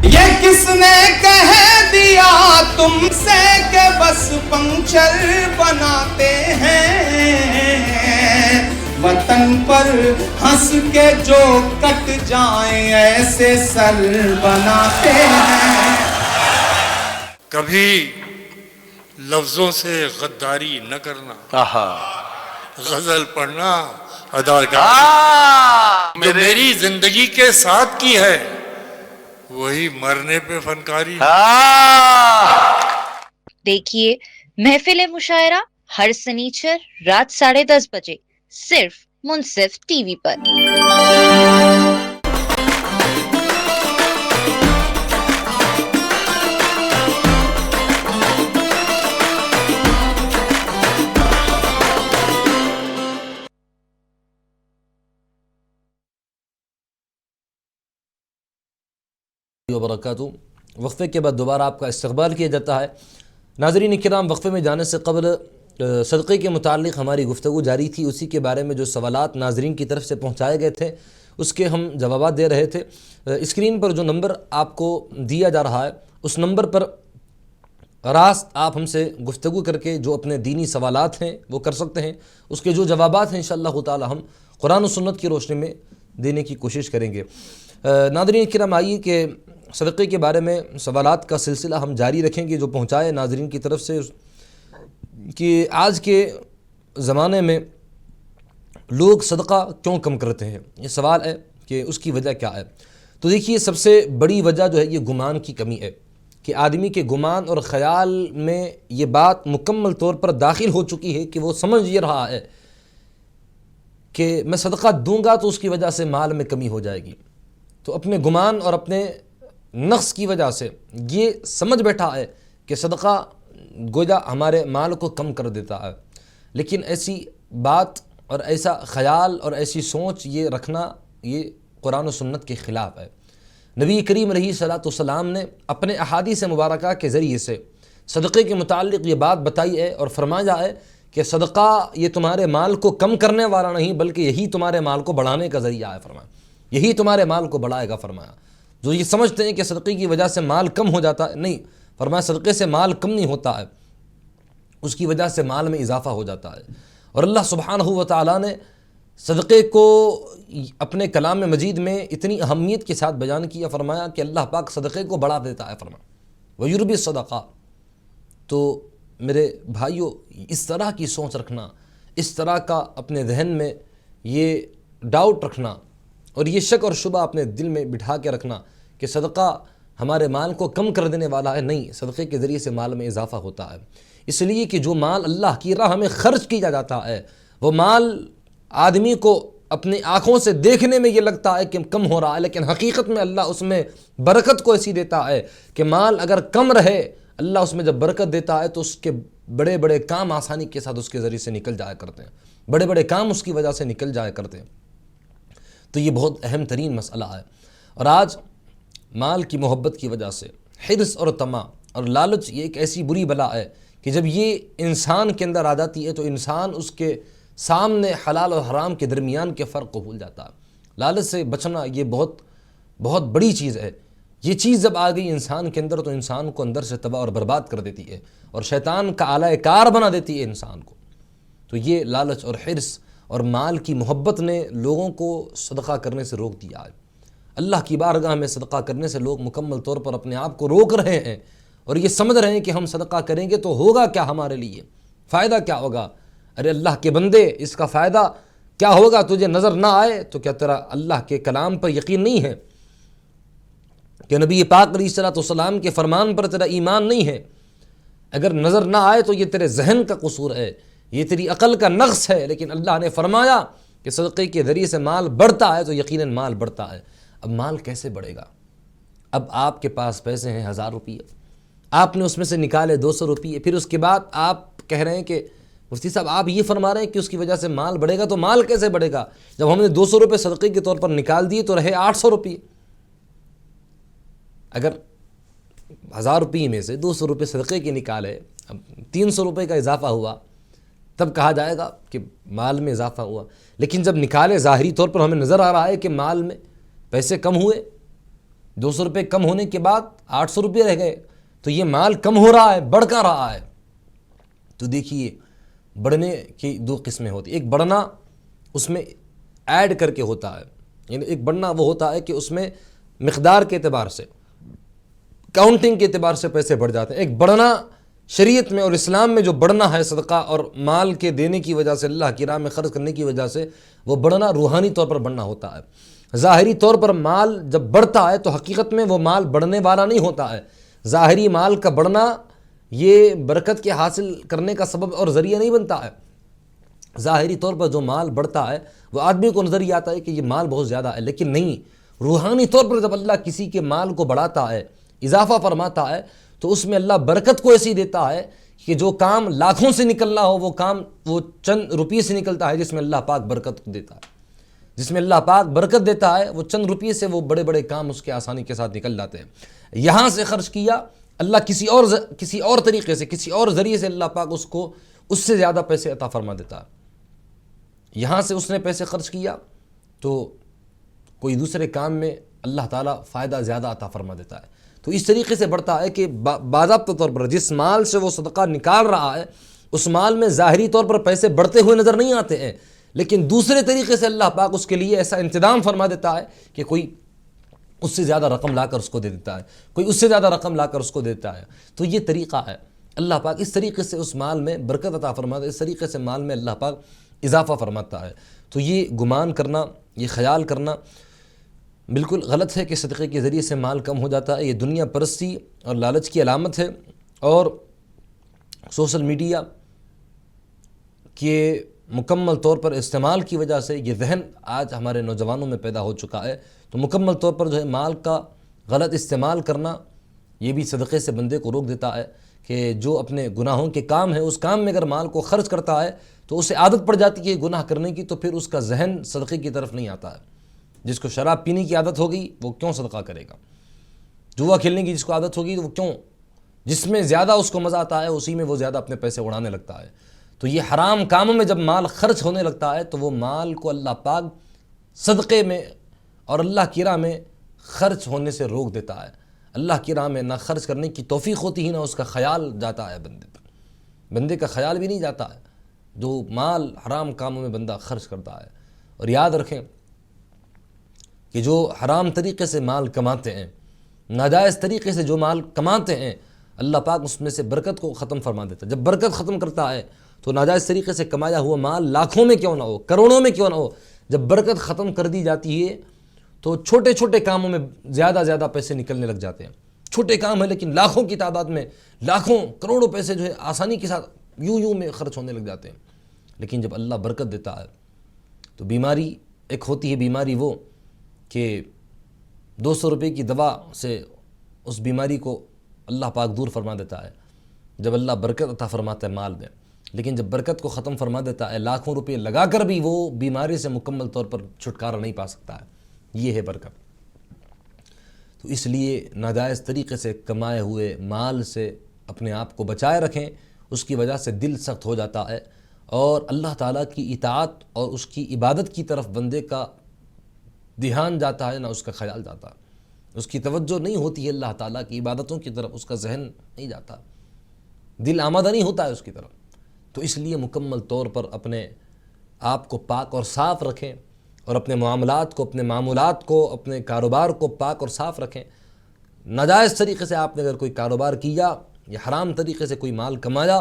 یہ کس نے کہہ دیا تم سے کہ بس پنکچر بناتے ہیں، وطن پر ہنس کے جو کٹ جائیں ایسے سر بناتے ہیں۔ کبھی لفظوں سے غداری نہ کرنا، غزل پڑھنا ادا کرنا، جو میری زندگی کے ساتھ کی ہے وہی مرنے پہ فنکاری۔ دیکھیے محفل مشاعرہ ہر سنیچر رات 10:30 بجے صرف منصف ٹی وی پر۔ وبرکاتہ۔ وقفے کے بعد دوبارہ آپ کا استقبال کیا جاتا ہے۔ ناظرین کرام، وقفے میں جانے سے قبل صدقے کے متعلق ہماری گفتگو جاری تھی، اسی کے بارے میں جو سوالات ناظرین کی طرف سے پہنچائے گئے تھے اس کے ہم جوابات دے رہے تھے۔ اسکرین پر جو نمبر آپ کو دیا جا رہا ہے اس نمبر پر راست آپ ہم سے گفتگو کر کے جو اپنے دینی سوالات ہیں وہ کر سکتے ہیں۔ اس کے جو جوابات ہیں انشاءاللہ تعالی ہم قرآن و سنت کی روشنی میں دینے کی کوشش کریں گے۔ ناظرین کرام، آئیے کہ صدقے کے بارے میں سوالات کا سلسلہ ہم جاری رکھیں گے جو پہنچائے ناظرین کی طرف سے، کہ آج کے زمانے میں لوگ صدقہ کیوں کم کرتے ہیں۔ یہ سوال ہے کہ اس کی وجہ کیا ہے۔ تو دیکھیے، سب سے بڑی وجہ جو ہے یہ گمان کی کمی ہے، کہ آدمی کے گمان اور خیال میں یہ بات مکمل طور پر داخل ہو چکی ہے کہ وہ سمجھ یہ رہا ہے کہ میں صدقہ دوں گا تو اس کی وجہ سے مال میں کمی ہو جائے گی۔ تو اپنے گمان اور اپنے نقص کی وجہ سے یہ سمجھ بیٹھا ہے کہ صدقہ گویا ہمارے مال کو کم کر دیتا ہے، لیکن ایسی بات اور ایسا خیال اور ایسی سوچ یہ رکھنا یہ قرآن و سنت کے خلاف ہے۔ نبی کریم علیہ الصلوۃ والسلام نے اپنے احادیث مبارکہ کے ذریعے سے صدقے کے متعلق یہ بات بتائی ہے اور فرمایا ہے کہ صدقہ یہ تمہارے مال کو کم کرنے والا نہیں بلکہ یہی تمہارے مال کو بڑھانے کا ذریعہ ہے، فرمایا یہی تمہارے مال کو بڑھائے گا۔ فرمایا جو یہ سمجھتے ہیں کہ صدقے کی وجہ سے مال کم ہو جاتا ہے، نہیں، فرمایا صدقے سے مال کم نہیں ہوتا ہے، اس کی وجہ سے مال میں اضافہ ہو جاتا ہے۔ اور اللہ سبحانہ و تعالیٰ نے صدقے کو اپنے کلام مجید میں اتنی اہمیت کے ساتھ بیان کیا، فرمایا کہ اللہ پاک صدقے کو بڑھا دیتا ہے، فرمایا وَيُرْبِي الصَّدَقَةَ۔ تو میرے بھائیوں، اس طرح کی سوچ رکھنا، اس طرح کا اپنے ذہن میں یہ ڈاؤٹ رکھنا اور یہ شک اور شبہ اپنے دل میں بٹھا کے رکھنا کہ صدقہ ہمارے مال کو کم کر دینے والا ہے، نہیں، صدقے کے ذریعے سے مال میں اضافہ ہوتا ہے۔ اس لیے کہ جو مال اللہ کی راہ میں خرچ کیا جاتا ہے وہ مال آدمی کو اپنی آنکھوں سے دیکھنے میں یہ لگتا ہے کہ کم ہو رہا ہے، لیکن حقیقت میں اللہ اس میں برکت کو ایسی دیتا ہے کہ مال اگر کم رہے، اللہ اس میں جب برکت دیتا ہے تو اس کے بڑے بڑے کام آسانی کے ساتھ اس کے ذریعے سے نکل جایا کرتے ہیں، بڑے بڑے کام اس کی وجہ سے نکل جایا کرتے ہیں۔ تو یہ بہت اہم ترین مسئلہ ہے۔ اور آج مال کی محبت کی وجہ سے حرص اور طمع اور لالچ یہ ایک ایسی بری بلا ہے کہ جب یہ انسان کے اندر آ جاتی ہے تو انسان اس کے سامنے حلال اور حرام کے درمیان کے فرق کو بھول جاتا ہے۔ لالچ سے بچنا یہ بہت بہت بڑی چیز ہے۔ یہ چیز جب آ گئی انسان کے اندر تو انسان کو اندر سے تباہ اور برباد کر دیتی ہے اور شیطان کا آلہ کار بنا دیتی ہے انسان کو۔ تو یہ لالچ اور حرص اور مال کی محبت نے لوگوں کو صدقہ کرنے سے روک دیا ہے۔ اللہ کی بارگاہ میں صدقہ کرنے سے لوگ مکمل طور پر اپنے آپ کو روک رہے ہیں اور یہ سمجھ رہے ہیں کہ ہم صدقہ کریں گے تو ہوگا کیا ہمارے لیے، فائدہ کیا ہوگا۔ ارے اللہ کے بندے، اس کا فائدہ کیا ہوگا تجھے نظر نہ آئے تو کیا تیرا اللہ کے کلام پر یقین نہیں ہے کہ نبی پاک علیہ الصلوۃ والسلام کے فرمان پر تیرا ایمان نہیں ہے؟ اگر نظر نہ آئے تو یہ تیرے ذہن کا قصور ہے، یہ تیری عقل کا نقص ہے، لیکن اللہ نے فرمایا کہ صدقے کے ذریعے سے مال بڑھتا ہے تو یقیناً مال بڑھتا ہے۔ اب مال کیسے بڑھے گا؟ اب آپ کے پاس پیسے ہیں 1000 روپیے، آپ نے اس میں سے نکالے 200 روپیے، پھر اس کے بعد آپ کہہ رہے ہیں کہ مفتی صاحب آپ یہ فرما رہے ہیں کہ اس کی وجہ سے مال بڑھے گا، تو مال کیسے بڑھے گا جب ہم نے 200 روپے صدقے کے طور پر نکال دیے تو رہے 800 روپیے۔ اگر 1000 روپیے میں سے 200 روپے صدقے کے نکالے، اب 300 روپے کا اضافہ ہوا، تب کہا جائے گا کہ مال میں اضافہ ہوا۔ لیکن جب نکالے ظاہری طور پر ہمیں نظر آ رہا ہے کہ مال میں پیسے کم ہوئے، 200 روپے کم ہونے کے بعد 800 روپے رہ گئے، تو یہ مال کم ہو رہا ہے، بڑھ کر رہا ہے۔ تو دیکھیے، بڑھنے کی 2 قسمیں ہوتی ہیں۔ ایک بڑھنا اس میں ایڈ کر کے ہوتا ہے، یعنی ایک بڑھنا وہ ہوتا ہے کہ اس میں مقدار کے اعتبار سے کاؤنٹنگ کے اعتبار سے پیسے بڑھ جاتے ہیں۔ ایک بڑھنا شریعت میں اور اسلام میں جو بڑھنا ہے صدقہ اور مال کے دینے کی وجہ سے، اللہ کی راہ میں خرچ کرنے کی وجہ سے، وہ بڑھنا روحانی طور پر بڑھنا ہوتا ہے۔ ظاہری طور پر مال جب بڑھتا ہے تو حقیقت میں وہ مال بڑھنے والا نہیں ہوتا ہے۔ ظاہری مال کا بڑھنا یہ برکت کے حاصل کرنے کا سبب اور ذریعہ نہیں بنتا ہے۔ ظاہری طور پر جو مال بڑھتا ہے وہ آدمی کو نظر ہی آتا ہے کہ یہ مال بہت زیادہ ہے، لیکن نہیں، روحانی طور پر جب اللہ کسی کے مال کو بڑھاتا ہے، اضافہ فرماتا ہے، تو اس میں اللہ برکت کو ایسی دیتا ہے کہ جو کام لاکھوں سے نکلنا ہو وہ کام وہ چند روپیے سے نکلتا ہے، جس میں اللہ پاک برکت دیتا ہے۔ جس میں اللہ پاک برکت دیتا ہے وہ چند روپیے سے وہ بڑے بڑے کام اس کے آسانی کے ساتھ نکل جاتے ہیں۔ یہاں سے خرچ کیا، اللہ کسی اور طریقے سے، کسی اور ذریعے سے اللہ پاک اس کو اس سے زیادہ پیسے عطا فرما دیتا ہے۔ یہاں سے اس نے پیسے خرچ کیا تو کوئی دوسرے کام میں اللہ تعالیٰ فائدہ زیادہ عطا فرما دیتا ہے۔ تو اس طریقے سے بڑھتا ہے کہ باضابطہ طور پر جس مال سے وہ صدقہ نکال رہا ہے اس مال میں ظاہری طور پر پیسے بڑھتے ہوئے نظر نہیں آتے ہیں، لیکن دوسرے طریقے سے اللہ پاک اس کے لیے ایسا انتظام فرما دیتا ہے کہ کوئی اس سے زیادہ رقم لا کر اس کو دے دیتا ہے، کوئی اس سے زیادہ رقم لا کر اس کو دیتا ہے۔ تو یہ طریقہ ہے، اللہ پاک اس طریقے سے اس مال میں برکت عطا فرماتا ہے، اس طریقے سے مال میں اللہ پاک اضافہ فرماتا ہے۔ تو یہ گمان کرنا، یہ خیال کرنا بالکل غلط ہے کہ صدقے کے ذریعے سے مال کم ہو جاتا ہے۔ یہ دنیا پرستی اور لالچ کی علامت ہے، اور سوشل میڈیا کے مکمل طور پر استعمال کی وجہ سے یہ ذہن آج ہمارے نوجوانوں میں پیدا ہو چکا ہے۔ تو مکمل طور پر جو ہے مال کا غلط استعمال کرنا یہ بھی صدقے سے بندے کو روک دیتا ہے کہ جو اپنے گناہوں کے کام ہے اس کام میں اگر مال کو خرچ کرتا ہے تو اسے عادت پڑ جاتی ہے گناہ کرنے کی، تو پھر اس کا ذہن صدقے کی طرف نہیں آتا ہے۔ جس کو شراب پینے کی عادت ہوگی وہ کیوں صدقہ کرے گا؟ جوا کھیلنے کی جس کو عادت ہوگی تو وہ کیوں؟ جس میں زیادہ اس کو مزہ آتا ہے اسی میں وہ زیادہ اپنے پیسے اڑانے لگتا ہے۔ تو یہ حرام کاموں میں جب مال خرچ ہونے لگتا ہے تو وہ مال کو اللہ پاک صدقے میں اور اللہ کی راہ میں خرچ ہونے سے روک دیتا ہے۔ اللہ کی راہ میں نہ خرچ کرنے کی توفیق ہوتی ہی، نہ اس کا خیال جاتا ہے بندے کا خیال بھی نہیں جاتا ہے جو مال حرام کاموں میں بندہ خرچ کرتا ہے۔ اور یاد رکھیں کہ جو حرام طریقے سے مال کماتے ہیں، ناجائز طریقے سے جو مال کماتے ہیں، اللہ پاک اس میں سے برکت کو ختم فرما دیتا ہے۔ جب برکت ختم کرتا ہے تو ناجائز طریقے سے کمایا ہوا مال لاکھوں میں کیوں نہ ہو، کروڑوں میں کیوں نہ ہو، جب برکت ختم کر دی جاتی ہے تو چھوٹے چھوٹے کاموں میں زیادہ پیسے نکلنے لگ جاتے ہیں۔ چھوٹے کام ہیں لیکن لاکھوں کی تعداد میں لاکھوں کروڑوں پیسے جو ہے آسانی کے ساتھ یوں میں خرچ ہونے لگ جاتے ہیں۔ لیکن جب اللہ برکت دیتا ہے تو بیماری ایک ہوتی ہے، بیماری وہ کہ 200 روپے کی دوا سے اس بیماری کو اللہ پاک دور فرما دیتا ہے جب اللہ برکت عطا فرماتا ہے مال میں۔ لیکن جب برکت کو ختم فرما دیتا ہے لاکھوں روپے لگا کر بھی وہ بیماری سے مکمل طور پر چھٹکارا نہیں پا سکتا ہے۔ یہ ہے برکت۔ تو اس لیے ناجائز طریقے سے کمائے ہوئے مال سے اپنے آپ کو بچائے رکھیں، اس کی وجہ سے دل سخت ہو جاتا ہے اور اللہ تعالیٰ کی اطاعت اور اس کی عبادت کی طرف بندے کا دھیان جاتا ہے، نہ اس کا خیال جاتا ہے۔ اس کی توجہ نہیں ہوتی ہے اللہ تعالیٰ کی عبادتوں کی طرف، اس کا ذہن نہیں جاتا، دل آمادہ نہیں ہوتا ہے اس کی طرف۔ تو اس لیے مکمل طور پر اپنے آپ کو پاک اور صاف رکھیں، اور اپنے معاملات کو، اپنے معمولات کو، اپنے کاروبار کو پاک اور صاف رکھیں۔ ناجائز طریقے سے آپ نے اگر کوئی کاروبار کیا یا حرام طریقے سے کوئی مال کمایا،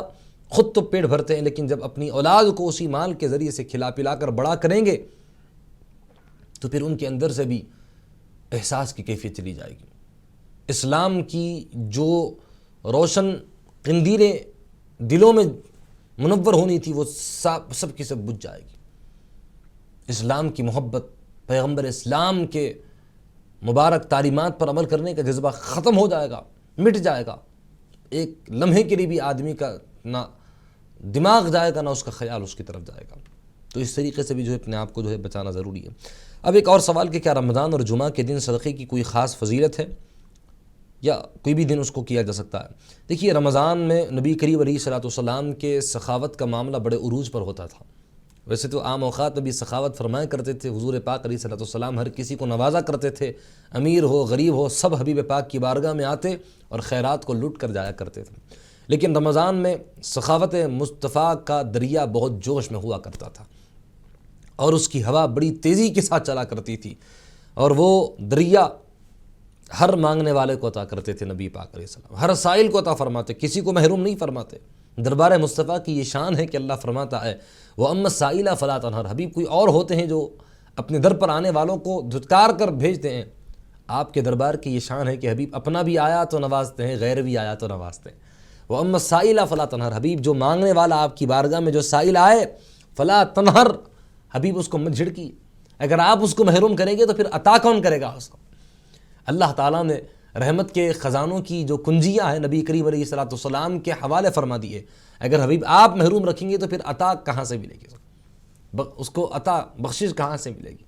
خود تو پیٹ بھرتے ہیں لیکن جب اپنی اولاد کو اسی مال کے ذریعے سے کھلا پلا کر بڑا کریں گے تو پھر ان کے اندر سے بھی احساس کی کیفیت چلی جائے گی۔ اسلام کی جو روشن قندیلیں دلوں میں منور ہونی تھی وہ سب کی سب بجھ جائے گی۔ اسلام کی محبت، پیغمبر اسلام کے مبارک تعلیمات پر عمل کرنے کا جذبہ ختم ہو جائے گا، مٹ جائے گا۔ ایک لمحے کے لیے بھی آدمی کا نہ دماغ جائے گا، نہ اس کا خیال اس کی طرف جائے گا۔ تو اس طریقے سے بھی جو ہے اپنے آپ کو جو ہے بچانا ضروری ہے۔ اب ایک اور سوال کہ کیا رمضان اور جمعہ کے دن صدقے کی کوئی خاص فضیلت ہے یا کوئی بھی دن اس کو کیا جا سکتا ہے؟ دیکھیے، رمضان میں نبی کریم علیہ الصلوۃ والسلام کے سخاوت کا معاملہ بڑے عروج پر ہوتا تھا۔ ویسے تو عام اوقات بھی سخاوت فرمایا کرتے تھے، حضور پاک علیہ الصلوۃ والسلام ہر کسی کو نوازا کرتے تھے، امیر ہو غریب ہو سب حبیب پاک کی بارگاہ میں آتے اور خیرات کو لٹ کر جایا کرتے تھے۔ لیکن رمضان میں سخاوت مصطفیٰ کا دریا بہت جوش میں ہوا کرتا تھا اور اس کی ہوا بڑی تیزی کے ساتھ چلا کرتی تھی، اور وہ دریا ہر مانگنے والے کو عطا کرتے تھے نبی پاک علیہ السلام، ہر سائل کو عطا فرماتے، کسی کو محروم نہیں فرماتے۔ دربار مصطفیٰ کی یہ شان ہے کہ اللہ فرماتا ہے وَأَمَّا السَّائِلَ فَلَا تَنْهَرْ، حبیب کوئی اور ہوتے ہیں جو اپنے در پر آنے والوں کو دھتکار کر بھیجتے ہیں، آپ کے دربار کی یہ شان ہے کہ حبیب اپنا بھی آیا تو نوازتے ہیں، غیر بھی آیا تو نوازتے ہیں۔ وَأَمَّا السَّائِلَ فَلَا تَنْهَرْ، حبیب جو مانگنے والا آپ کی بارگاہ میں جو سائل آئے فَلَا تَنْهَرْ، حبیب اس کو مت جھڑکی، اگر آپ اس کو محروم کریں گے تو پھر عطا کون کرے گا اس کو؟ اللہ تعالیٰ نے رحمت کے خزانوں کی جو کنجیاں ہیں نبی کریم علیہ السلام کے حوالے فرما دیے، اگر حبیب آپ محروم رکھیں گے تو پھر عطا کہاں سے ملے گی اس کو؟ عطا بخشش کہاں سے ملے گی؟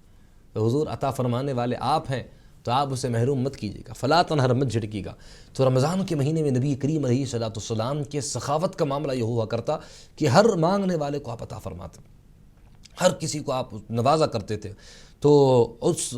تو حضور عطا فرمانے والے آپ ہیں تو آپ اسے محروم مت کیجیے گا، فلا تنہر، مت جھڑکی گا۔ تو رمضان کے مہینے میں نبی کریم علیہ السلام کے سخاوت کا معاملہ یہ ہوا کرتا کہ ہر مانگنے والے کو آپ عطا فرماتے، ہر کسی کو آپ نوازا کرتے تھے۔ تو اس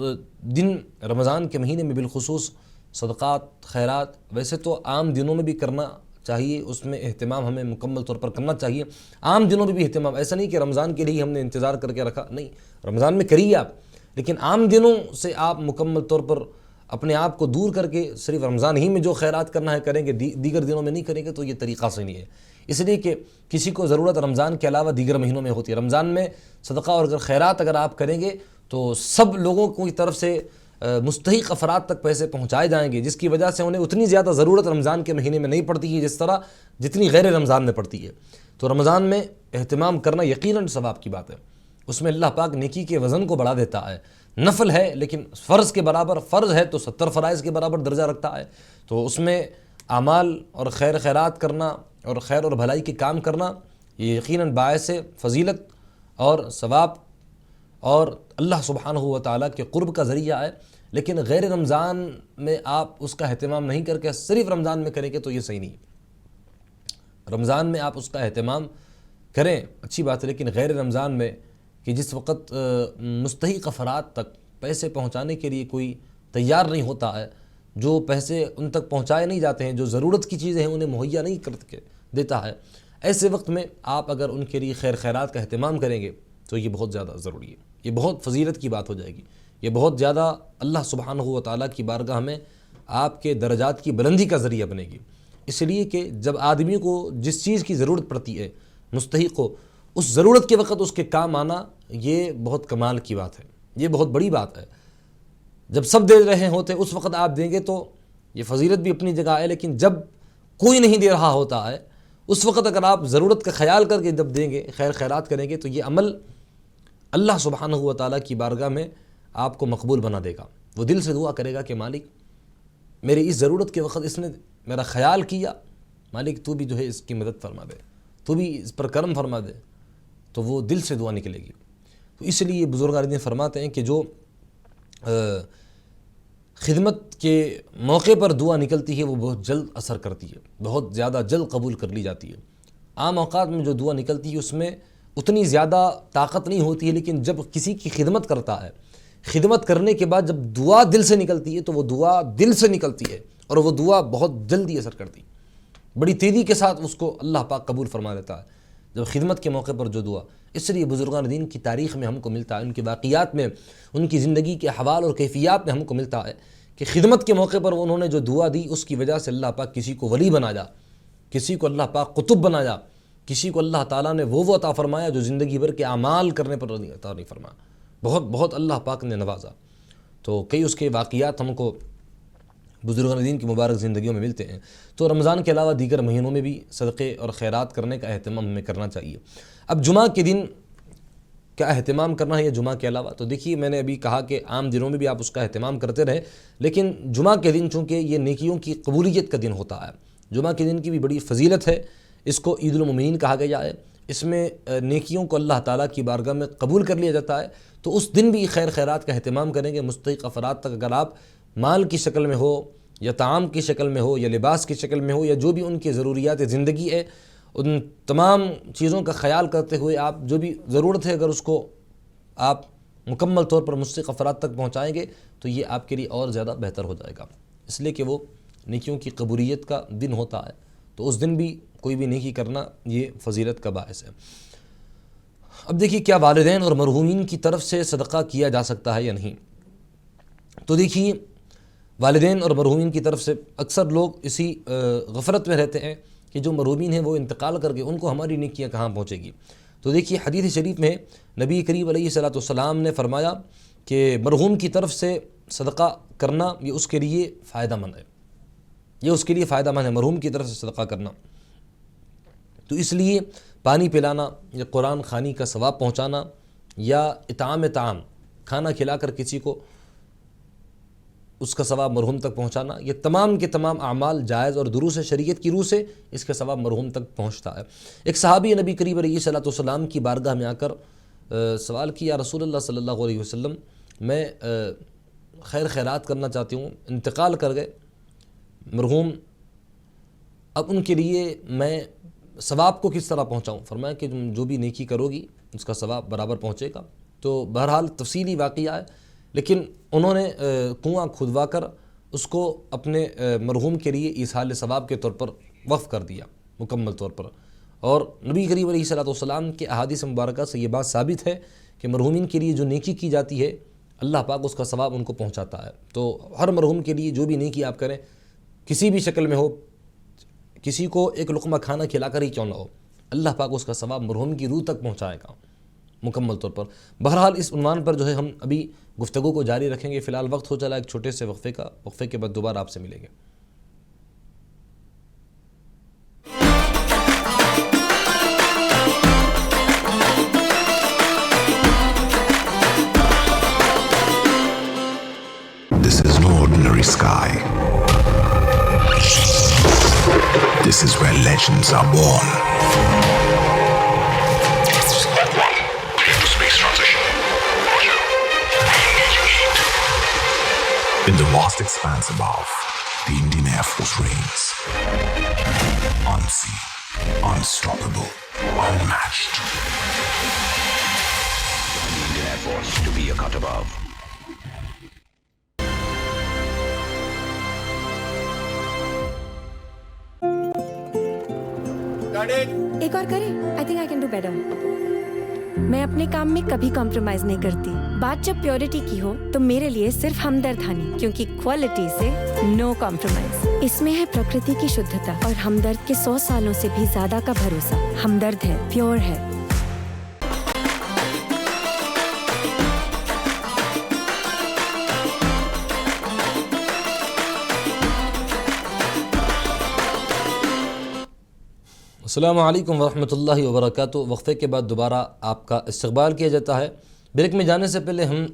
دن رمضان کے مہینے میں بالخصوص صدقات خیرات ویسے تو عام دنوں میں بھی کرنا چاہیے، اس میں اہتمام ہمیں مکمل طور پر کرنا چاہیے، عام دنوں میں بھی اہتمام، ایسا نہیں کہ رمضان کے لیے ہم نے انتظار کر کے رکھا، نہیں، رمضان میں کریے آپ، لیکن عام دنوں سے آپ مکمل طور پر اپنے آپ کو دور کر کے صرف رمضان ہی میں جو خیرات کرنا ہے کریں گے، دیگر دنوں میں نہیں کریں گے تو یہ طریقہ صحیح نہیں ہے۔ اس لیے کہ کسی کو ضرورت رمضان کے علاوہ دیگر مہینوں میں ہوتی ہے، رمضان میں صدقہ اور خیرات اگر آپ کریں گے تو سب لوگوں کی طرف سے مستحق افراد تک پیسے پہنچائے جائیں گے، جس کی وجہ سے انہیں اتنی زیادہ ضرورت رمضان کے مہینے میں نہیں پڑتی ہے جس طرح جتنی غیر رمضان میں پڑتی ہے۔ تو رمضان میں اہتمام کرنا یقیناً ثواب کی بات ہے، اس میں اللہ پاک نیکی کے وزن کو بڑھا دیتا ہے، نفل ہے لیکن فرض کے برابر، فرض ہے تو 70 فرائض کے برابر درجہ رکھتا ہے، تو اس میں اعمال اور خیرات کرنا اور خیر اور بھلائی کے کام کرنا یہ یقیناً باعث فضیلت اور ثواب اور اللہ سبحانہ و تعالیٰ کے قرب کا ذریعہ ہے۔ لیکن غیر رمضان میں آپ اس کا اہتمام نہیں کر کے صرف رمضان میں کریں گے تو یہ صحیح نہیں ہے۔ رمضان میں آپ اس کا اہتمام کریں، اچھی بات ہے، لیکن غیر رمضان میں کہ جس وقت مستحق افراد تک پیسے پہنچانے کے لیے کوئی تیار نہیں ہوتا ہے، جو پیسے ان تک پہنچائے نہیں جاتے ہیں، جو ضرورت کی چیزیں ہیں انہیں مہیا نہیں کر کے دیتا ہے، ایسے وقت میں آپ اگر ان کے لیے خیرات کا اہتمام کریں گے تو یہ بہت زیادہ ضروری ہے، یہ بہت فضیلت کی بات ہو جائے گی، یہ بہت زیادہ اللہ سبحانہ و تعالیٰ کی بارگاہ میں آپ کے درجات کی بلندی کا ذریعہ بنے گی۔ اس لیے کہ جب آدمی کو جس چیز کی ضرورت پڑتی ہے مستحق کو، اس ضرورت کے وقت اس کے کام آنا یہ بہت کمال کی بات ہے، یہ بہت بڑی بات ہے۔ جب سب دے رہے ہوتے اس وقت آپ دیں گے تو یہ فضیلت بھی اپنی جگہ ہے، لیکن جب کوئی نہیں دے رہا ہوتا ہے اس وقت اگر آپ ضرورت کا خیال کر کے جب دیں گے، خیرات کریں گے تو یہ عمل اللہ سبحانہ و تعالیٰ کی بارگاہ میں آپ کو مقبول بنا دے گا۔ وہ دل سے دعا کرے گا کہ مالک میری اس ضرورت کے وقت اس نے میرا خیال کیا، مالک تو بھی جو ہے اس کی مدد فرما دے، تو بھی اس پر کرم فرما دے، تو وہ دل سے دعا نکلے گی۔ تو اس لیے بزرگان دین فرماتے ہیں کہ جو خدمت کے موقع پر دعا نکلتی ہے وہ بہت جلد اثر کرتی ہے، بہت زیادہ جلد قبول کر لی جاتی ہے۔ عام اوقات میں جو دعا نکلتی ہے اس میں اتنی زیادہ طاقت نہیں ہوتی ہے، لیکن جب کسی کی خدمت کرتا ہے، خدمت کرنے کے بعد جب دعا دل سے نکلتی ہے تو وہ دعا دل سے نکلتی ہے اور وہ دعا بہت جلدی اثر کرتی ہے، بڑی تیزی کے ساتھ اس کو اللہ پاک قبول فرما لیتا ہے جب خدمت کے موقع پر جو دعا۔ اس لیے بزرگان دین کی تاریخ میں ہم کو ملتا ہے، ان کے واقعات میں، ان کی زندگی کے احوال اور کیفیات میں ہم کو ملتا ہے کہ خدمت کے موقع پر انہوں نے جو دعا دی اس کی وجہ سے اللہ پاک کسی کو ولی بنایا، کسی کو اللہ پاک قطب بنایا، کسی کو اللہ تعالیٰ نے وہ عطا فرمایا جو زندگی بھر کے اعمال کرنے پر عطا نہیں فرمایا، بہت بہت اللہ پاک نے نوازا۔ تو کئی اس کے واقعات ہم کو بزرگان دین کی مبارک زندگیوں میں ملتے ہیں۔ تو رمضان کے علاوہ دیگر مہینوں میں بھی صدقے اور خیرات کرنے کا اہتمام ہمیں کرنا چاہیے۔ اب جمعہ کے دن کیا اہتمام کرنا ہے یا جمعہ کے علاوہ؟ تو دیکھیے میں نے ابھی کہا کہ عام دنوں میں بھی آپ اس کا اہتمام کرتے رہیں، لیکن جمعہ کے دن چونکہ یہ نیکیوں کی قبولیت کا دن ہوتا ہے، جمعہ کے دن کی بھی بڑی فضیلت ہے، اس کو عید المومنین کہا گیا ہے، اس میں نیکیوں کو اللہ تعالیٰ کی بارگاہ میں قبول کر لیا جاتا ہے۔ تو اس دن بھی خیرات کا اہتمام کریں گے، مستحق افراد تک اگر آپ مال کی شکل میں ہو یا طعام کی شکل میں ہو یا لباس کی شکل میں ہو یا جو بھی ان کی ضروریات زندگی ہے، ان تمام چیزوں کا خیال کرتے ہوئے آپ جو بھی ضرورت ہے اگر اس کو آپ مکمل طور پر مستحق افراد تک پہنچائیں گے تو یہ آپ کے لیے اور زیادہ بہتر ہو جائے گا، اس لیے کہ وہ نیکیوں کی قبولیت کا دن ہوتا ہے۔ تو اس دن بھی کوئی بھی نیکی کرنا یہ فضیلت کا باعث ہے۔ اب دیکھیے کیا والدین اور مرحومین کی طرف سے صدقہ کیا جا سکتا ہے یا نہیں؟ تو دیکھیے والدین اور مرحومین کی طرف سے اکثر لوگ اسی غفلت میں رہتے ہیں کہ جو مرحومین ہیں وہ انتقال کر کے ان کو ہماری نیکیاں کہاں پہنچے گی. تو دیکھیے حدیث شریف میں نبی کریم علیہ الصلوۃ والسلام نے فرمایا کہ مرحوم کی طرف سے صدقہ کرنا یہ اس کے لیے فائدہ مند ہے، یہ اس کے لیے فائدہ مند ہے مرحوم کی طرف سے صدقہ کرنا. تو اس لیے پانی پلانا یا قرآن خوانی کا ثواب پہنچانا یا اطعام طعام کھانا کھلا کر کسی کو اس کا ثواب مرحوم تک پہنچانا، یہ تمام کے تمام اعمال جائز اور دروس شریعت کی روح سے اس کا ثواب مرحوم تک پہنچتا ہے. ایک صحابی نبی کریم علیہ الصلوۃ والسلام کی بارگاہ میں آ کر سوال کیا، رسول اللہ صلی اللہ علیہ وسلم میں خیرات کرنا چاہتی ہوں، انتقال کر گئے مرحوم، اب ان کے لیے میں ثواب کو کس طرح پہنچاؤں؟ فرمایا کہ تم جو بھی نیکی کرو گی اس کا ثواب برابر پہنچے گا. تو بہرحال تفصیلی واقعہ ہے، لیکن انہوں نے کنواں کھدوا کر اس کو اپنے مرحوم کے لیے ایصال ثواب کے طور پر وقف کر دیا مکمل طور پر. اور نبی کریم علیہ الصلوۃ والسلام کے احادیث مبارکہ سے یہ بات ثابت ہے کہ مرحومین کے لیے جو نیکی کی جاتی ہے اللہ پاک اس کا ثواب ان کو پہنچاتا ہے. تو ہر مرحوم کے لیے جو بھی نیکی آپ کریں کسی بھی شکل میں ہو، کسی کو ایک لقمہ کھانا کھلا کر ہی کیوں نہ ہو، اللہ پاک اس کا ثواب مرحوم کی روح تک پہنچائے گا مکمل طور پر. بہرحال اس عنوان پر جو ہے ہم ابھی گفتگو کو جاری رکھیں گے. فی الحال وقت ہو چلا ایک چھوٹے سے وقفے کا، وقفے کے بعد دوبارہ آپ سے ملیں گے. This is no ordinary sky. This is where legends are born. Space transition. In the vast expanse above, the Indian Air Force reigns. Unseen, unstoppable, unmatched. Join the Indian Air Force to be a cut above. ایک اور کریں؟ I think I can do better. میں اپنے کام میں کبھی compromise نہیں کرتی. بات جب پیورٹی کی ہو تو میرے لیے صرف ہمدرد ہنی، کیونکہ کوالٹی سے نو کمپرومائز. اس میں ہے پرکرتی کی شدھتا اور ہمدرد کے 100 سالوں سے بھی زیادہ کا بھروسہ. ہمدرد ہے، پیور ہے. السلام علیکم ورحمۃ اللہ وبرکاتہ. وقفے کے بعد دوبارہ آپ کا استقبال کیا جاتا ہے. بریک میں جانے سے پہلے ہم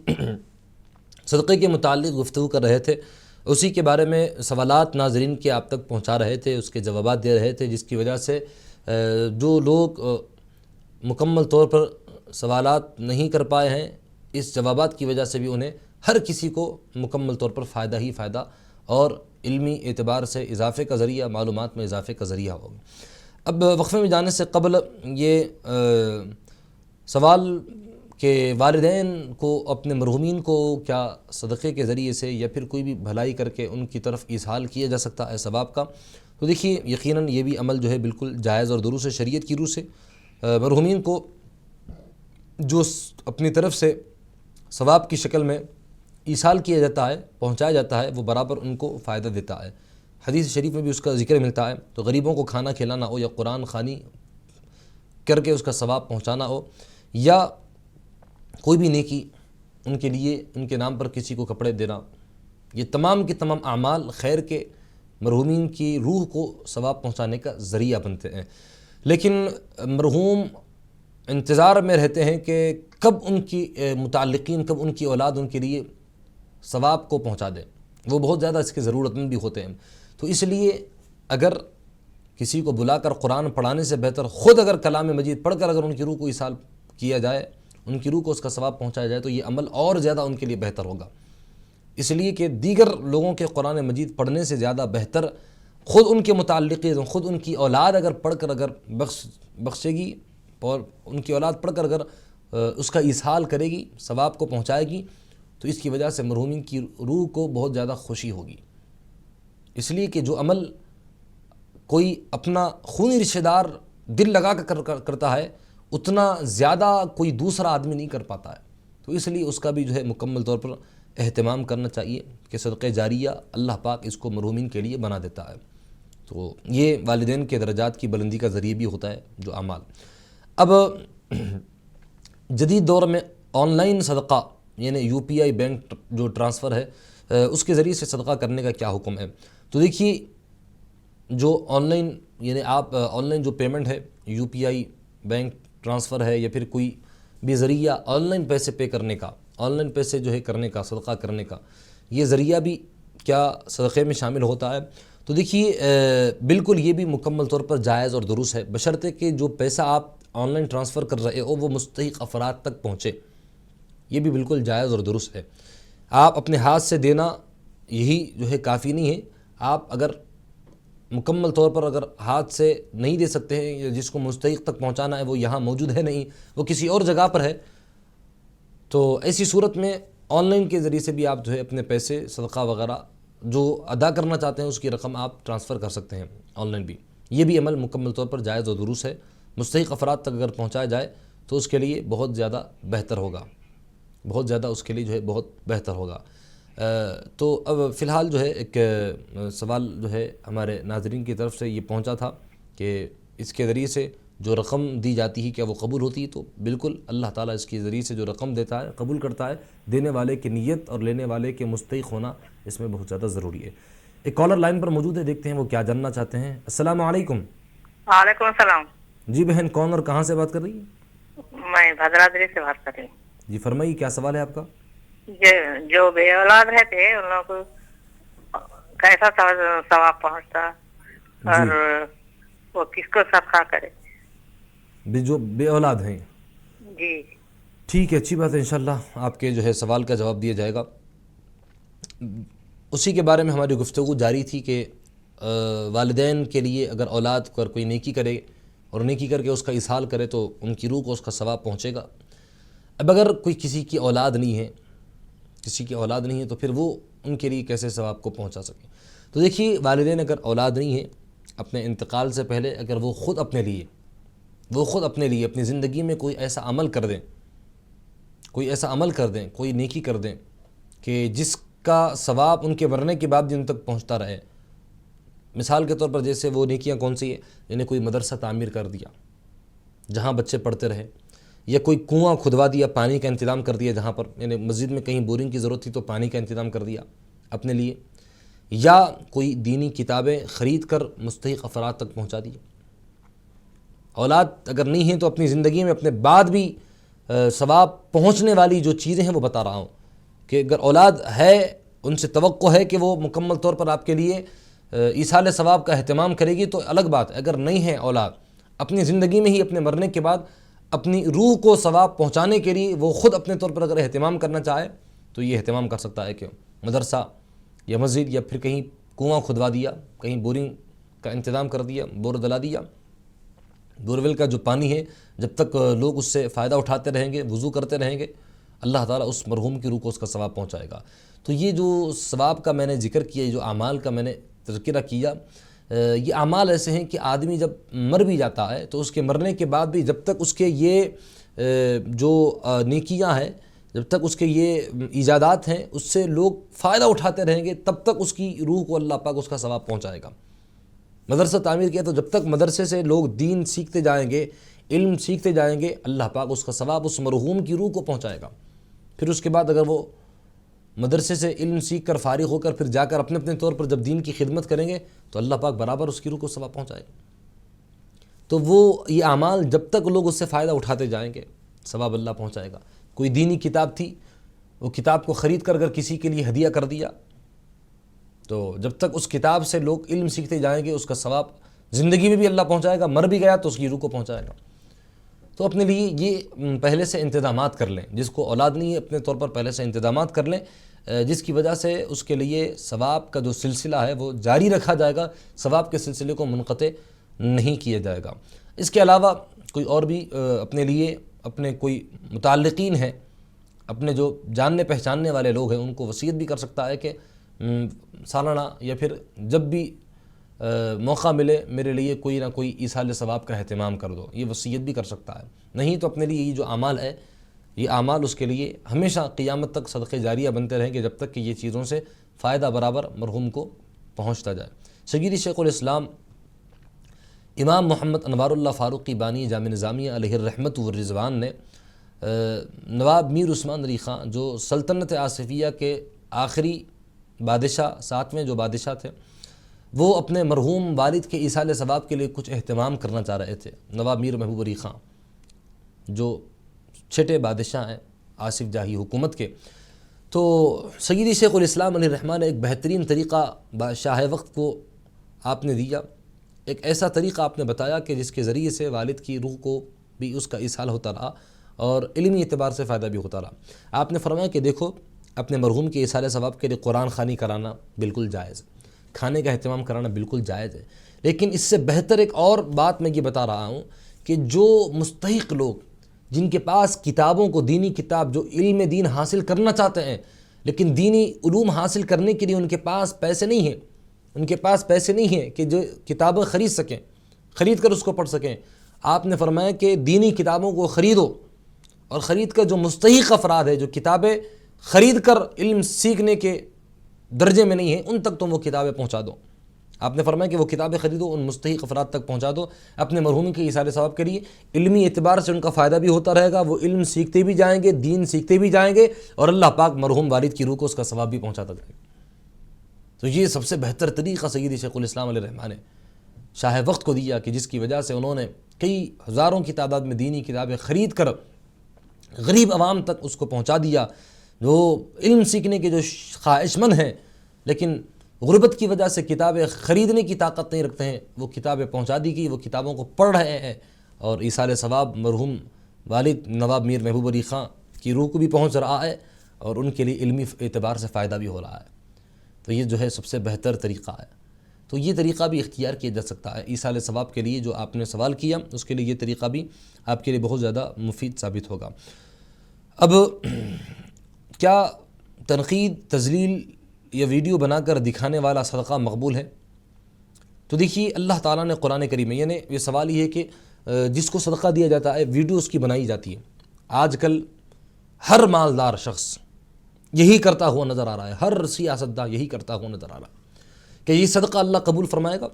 صدقے کے متعلق گفتگو کر رہے تھے، اسی کے بارے میں سوالات ناظرین کے آپ تک پہنچا رہے تھے، اس کے جوابات دے رہے تھے، جس کی وجہ سے جو لوگ مکمل طور پر سوالات نہیں کر پائے ہیں اس جوابات کی وجہ سے بھی انہیں ہر کسی کو مکمل طور پر فائدہ ہی فائدہ اور علمی اعتبار سے اضافے کا ذریعہ، معلومات میں اضافے کا ذریعہ ہوگا. اب وقفے میں جانے سے قبل یہ سوال کہ والدین کو اپنے مرحومین کو کیا صدقے کے ذریعے سے یا پھر کوئی بھی بھلائی کر کے ان کی طرف ایصال کیا جا سکتا ہے ثواب کا؟ تو دیکھیے یقیناً یہ بھی عمل جو ہے بالکل جائز اور دروس شریعت کی روح سے مرحومین کو جو اپنی طرف سے ثواب کی شکل میں ایصال کیا جاتا ہے، پہنچایا جاتا ہے، وہ برابر ان کو فائدہ دیتا ہے. حدیث شریف میں بھی اس کا ذکر ملتا ہے. تو غریبوں کو کھانا کھلانا ہو یا قرآن خوانی کر کے اس کا ثواب پہنچانا ہو یا کوئی بھی نیکی ان کے لیے ان کے نام پر کسی کو کپڑے دینا، یہ تمام کے تمام اعمال خیر کے مرحومین کی روح کو ثواب پہنچانے کا ذریعہ بنتے ہیں. لیکن مرحوم انتظار میں رہتے ہیں کہ کب ان کی متعلقین، کب ان کی اولاد ان کے لیے ثواب کو پہنچا دیں. وہ بہت زیادہ اس کے ضرورت مند بھی ہوتے ہیں. تو اس لیے اگر کسی کو بلا کر قرآن پڑھانے سے بہتر خود اگر کلام مجید پڑھ کر اگر ان کی روح کو ایصال کیا جائے، ان کی روح کو اس کا ثواب پہنچایا جائے، تو یہ عمل اور زیادہ ان کے لیے بہتر ہوگا. اس لیے کہ دیگر لوگوں کے قرآن مجید پڑھنے سے زیادہ بہتر خود ان کے متعلقین، خود ان کی اولاد اگر پڑھ کر اگر بخشے گی اور ان کی اولاد پڑھ کر اگر اس کا ایصال کرے گی، ثواب کو پہنچائے گی، تو اس کی وجہ سے مرحومین کی روح کو بہت زیادہ خوشی ہوگی. اس لیے کہ جو عمل کوئی اپنا خونی رشتہ دار دل لگا کر کرتا ہے اتنا زیادہ کوئی دوسرا آدمی نہیں کر پاتا ہے. تو اس لیے اس کا بھی جو ہے مکمل طور پر اہتمام کرنا چاہیے کہ صدقہ جاریہ اللہ پاک اس کو مرحومین کے لیے بنا دیتا ہے. تو یہ والدین کے درجات کی بلندی کا ذریعہ بھی ہوتا ہے جو اعمال. اب جدید دور میں آن لائن صدقہ یعنی UPI بینک جو ٹرانسفر ہے اس کے ذریعے سے صدقہ کرنے کا کیا حکم ہے؟ تو دیکھیے جو آن لائن یعنی آپ آن لائن جو پیمنٹ ہے UPI بینک ٹرانسفر ہے یا پھر کوئی بھی ذریعہ آن لائن پیسے پے کرنے کا، آن لائن پیسے جو ہے کرنے کا، صدقہ کرنے کا، یہ ذریعہ بھی کیا صدقے میں شامل ہوتا ہے؟ تو دیکھیے بالکل یہ بھی مکمل طور پر جائز اور درست ہے، بشرطے کہ جو پیسہ آپ آن لائن ٹرانسفر کر رہے ہو وہ مستحق افراد تک پہنچے. یہ بھی بالکل جائز اور درست ہے. آپ اپنے ہاتھ سے دینا یہی جو ہے کافی نہیں ہے. آپ اگر مکمل طور پر اگر ہاتھ سے نہیں دے سکتے ہیں یا جس کو مستحق تک پہنچانا ہے وہ یہاں موجود ہے نہیں، وہ کسی اور جگہ پر ہے، تو ایسی صورت میں آن لائن کے ذریعے سے بھی آپ جو ہے اپنے پیسے صدقہ وغیرہ جو ادا کرنا چاہتے ہیں اس کی رقم آپ ٹرانسفر کر سکتے ہیں آن لائن بھی. یہ بھی عمل مکمل طور پر جائز اور درست ہے. مستحق افراد تک اگر پہنچایا جائے تو اس کے لیے بہت زیادہ بہتر ہوگا، بہت زیادہ اس کے لیے جو ہے بہت بہتر ہوگا. تو اب فی الحال جو ہے ایک سوال جو ہے ہمارے ناظرین کی طرف سے یہ پہنچا تھا کہ اس کے ذریعے سے جو رقم دی جاتی ہے کیا وہ قبول ہوتی ہے؟ تو بالکل اللہ تعالیٰ اس کے ذریعے سے جو رقم دیتا ہے قبول کرتا ہے. دینے والے کی نیت اور لینے والے کے مستحق ہونا اس میں بہت زیادہ ضروری ہے. ایک کالر لائن پر موجود ہے، دیکھتے ہیں وہ کیا جاننا چاہتے ہیں. السلام علیکم. وعلیکم السلام. جی بہن، کون اور کہاں سے بات کر رہی ہے؟ میں بھدرادری سے بات کر رہی ہوں. جی فرمائیے، کیا سوال ہے آپ کا؟ جو بے اولاد رہتے ہیں ان لوگوں کو کیسا ثواب پہنچتا اور وہ کس کو صدقہ کرے؟ جو بے اولاد ہیں. جی ٹھیک ہے، اچھی بات ہے. انشاءاللہ آپ کے جو ہے سوال کا جواب دیا جائے گا. اسی کے بارے میں ہماری گفتگو جاری تھی کہ والدین کے لیے اگر اولاد پر کوئی نیکی کرے اور نیکی کر کے اس کا اصحال کرے تو ان کی روح کو اس کا ثواب پہنچے گا. اب اگر کوئی کسی کی اولاد نہیں ہے، کسی کی اولاد نہیں ہے تو پھر وہ ان کے لیے کیسے ثواب کو پہنچا سکے؟ تو دیکھیے والدین اگر اولاد نہیں ہے اپنے انتقال سے پہلے اگر وہ خود اپنے لیے اپنی زندگی میں کوئی ایسا عمل کر دیں، کوئی نیکی کر دیں کہ جس کا ثواب ان کے مرنے کے بعد بھی ان تک پہنچتا رہے. مثال کے طور پر جیسے وہ نیکیاں کون سی ہیں؟ یعنی کوئی مدرسہ تعمیر کر دیا جہاں بچے پڑھتے رہے، یا کوئی کنواں کھدوا دیا، پانی کا انتظام کر دیا جہاں پر یعنی مسجد میں کہیں بورنگ کی ضرورت تھی تو پانی کا انتظام کر دیا اپنے لیے، یا کوئی دینی کتابیں خرید کر مستحق افراد تک پہنچا دی. اولاد اگر نہیں ہیں تو اپنی زندگی میں اپنے بعد بھی ثواب پہنچنے والی جو چیزیں ہیں وہ بتا رہا ہوں کہ اگر اولاد ہے ان سے توقع ہے کہ وہ مکمل طور پر آپ کے لیے ایصال ثواب کا اہتمام کرے گی تو الگ بات ہے. اگر نہیں ہے اولاد، اپنی زندگی میں ہی اپنے مرنے کے بعد اپنی روح کو ثواب پہنچانے کے لیے وہ خود اپنے طور پر اگر اہتمام کرنا چاہے تو یہ اہتمام کر سکتا ہے کہ مدرسہ یا مسجد یا پھر کہیں کنواں کھدوا دیا، کہیں بورنگ کا انتظام کر دیا، بور دلا دیا. بورویل کا جو پانی ہے جب تک لوگ اس سے فائدہ اٹھاتے رہیں گے، وضو کرتے رہیں گے، اللہ تعالیٰ اس مرحوم کی روح کو اس کا ثواب پہنچائے گا. تو یہ جو ثواب کا میں نے ذکر کیا، جو اعمال کا میں نے تذکرہ کیا، یہ اعمال ایسے ہیں کہ آدمی جب مر بھی جاتا ہے تو اس کے مرنے کے بعد بھی جب تک اس کے یہ جو نیکیاں ہیں، جب تک اس کے یہ ایجادات ہیں اس سے لوگ فائدہ اٹھاتے رہیں گے تب تک اس کی روح کو اللہ پاک اس کا ثواب پہنچائے گا. مدرسہ تعمیر کیا تو جب تک مدرسے سے لوگ دین سیکھتے جائیں گے، علم سیکھتے جائیں گے، اللہ پاک اس کا ثواب اس مرحوم کی روح کو پہنچائے گا. پھر اس کے بعد اگر وہ مدرسے سے علم سیکھ کر فارغ ہو کر پھر جا کر اپنے طور پر جب دین کی خدمت کریں گے تو اللہ پاک برابر اس کی روح کو ثواب پہنچائے گا. تو وہ یہ اعمال جب تک لوگ اس سے فائدہ اٹھاتے جائیں گے ثواب اللہ پہنچائے گا. کوئی دینی کتاب تھی، وہ کتاب کو خرید کر اگر کسی کے لیے ہدیہ کر دیا تو جب تک اس کتاب سے لوگ علم سیکھتے جائیں گے اس کا ثواب زندگی میں بھی اللہ پہنچائے گا، مر بھی گیا تو اس کی روح کو پہنچائے گا. تو اپنے لیے یہ پہلے سے انتظامات کر لیں. جس کو اولاد نہیں ہے اپنے طور پر پہلے سے انتظامات کر لیں، جس کی وجہ سے اس کے لیے ثواب کا جو سلسلہ ہے وہ جاری رکھا جائے گا، ثواب کے سلسلے کو منقطع نہیں کیا جائے گا. اس کے علاوہ کوئی اور بھی اپنے لیے اپنے کوئی متعلقین ہیں، اپنے جو جاننے پہچاننے والے لوگ ہیں ان کو وصیت بھی کر سکتا ہے کہ سالانہ یا پھر جب بھی موقع ملے میرے لیے کوئی نہ کوئی ایصال ثواب کا اہتمام کر دو، یہ وصیت بھی کر سکتا ہے. نہیں تو اپنے لیے یہ جو اعمال ہے یہ اعمال اس کے لیے ہمیشہ قیامت تک صدقے جاریہ بنتے رہیں گے، جب تک کہ یہ چیزوں سے فائدہ برابر مرحوم کو پہنچتا جائے۔ سیدی شیخ الاسلام امام محمد انوار اللہ فاروقی بانی جامع نظامیہ علیہ الرحمت والرضوان نے نواب میر عثمان علی خان جو سلطنت آصفیہ کے آخری بادشاہ، 7ویں جو بادشاہ تھے، وہ اپنے مرحوم والد کے ایصال ثواب کے لیے کچھ اہتمام کرنا چاہ رہے تھے۔ نواب میر محبوب علی خان جو چھٹے بادشاہ ہیں آصف جاہی حکومت کے، تو سیدی شیخ الاسلام علیہ الرحمٰن نے ایک بہترین طریقہ شاہ وقت کو آپ نے دیا، ایک ایسا طریقہ آپ نے بتایا کہ جس کے ذریعے سے والد کی روح کو بھی اس کا ایصال ہوتا رہا اور علمی اعتبار سے فائدہ بھی ہوتا رہا۔ آپ نے فرمایا کہ دیکھو، اپنے مرحوم کے ایصال ثواب کے لیے قرآن خوانی کرانا بالکل جائز ہے، کھانے کا اہتمام کرانا بالکل جائز ہے، لیکن اس سے بہتر ایک اور بات میں یہ بتا رہا ہوں کہ جو مستحق لوگ، جن کے پاس کتابوں کو، دینی کتاب، جو علم دین حاصل کرنا چاہتے ہیں لیکن دینی علوم حاصل کرنے کے لیے ان کے پاس پیسے نہیں ہیں، کہ جو کتابیں خرید سکیں، خرید کر اس کو پڑھ سکیں، آپ نے فرمایا کہ دینی کتابوں کو خریدو، اور خرید کر جو مستحق افراد ہیں، جو کتابیں خرید کر علم سیکھنے کے درجے میں نہیں ہیں، ان تک تم وہ کتابیں پہنچا دو۔ آپ نے فرمایا کہ وہ کتابیں خریدو، ان مستحق افراد تک پہنچا دو، اپنے مرحوم کے ایصال ثواب کے لیے علمی اعتبار سے ان کا فائدہ بھی ہوتا رہے گا، وہ علم سیکھتے بھی جائیں گے، دین سیکھتے بھی جائیں گے، اور اللہ پاک مرحوم والد کی روح کو اس کا ثواب بھی پہنچاتا جائے گا۔ تو یہ سب سے بہتر طریقہ سیدی شیخ الاسلام علیہ الرحمٰن نے شاہ وقت کو دیا، کہ جس کی وجہ سے انہوں نے کئی ہزاروں کی تعداد میں دینی کتابیں خرید کر غریب عوام تک اس کو پہنچا دیا، جو علم سیکھنے کے جو خواہش مند ہیں لیکن غربت کی وجہ سے کتابیں خریدنے کی طاقت نہیں رکھتے ہیں، وہ کتابیں پہنچا دی گئی، وہ کتابوں کو پڑھ رہے ہیں، اور ایصال ثواب مرحوم والد نواب میر محبوب علی خان کی روح کو بھی پہنچ رہا ہے، اور ان کے لیے علمی اعتبار سے فائدہ بھی ہو رہا ہے۔ تو یہ جو ہے سب سے بہتر طریقہ ہے، تو یہ طریقہ بھی اختیار کیا جا سکتا ہے ایصال ثواب کے لیے۔ جو آپ نے سوال کیا اس کے لیے یہ طریقہ بھی آپ کے لیے بہت زیادہ مفید ثابت ہوگا۔ اب کیا تنقید، تذلیل یا ویڈیو بنا کر دکھانے والا صدقہ مقبول ہے؟ تو دیکھیے، اللہ تعالیٰ نے قرآن کریم میں، یعنی یہ سوال یہ ہے کہ جس کو صدقہ دیا جاتا ہے ویڈیو اس کی بنائی جاتی ہے۔ آج کل ہر مالدار شخص یہی کرتا ہوا نظر آ رہا ہے، ہر سیاستداں یہی کرتا ہوا نظر آ رہا ہے کہ یہ صدقہ اللہ قبول فرمائے گا۔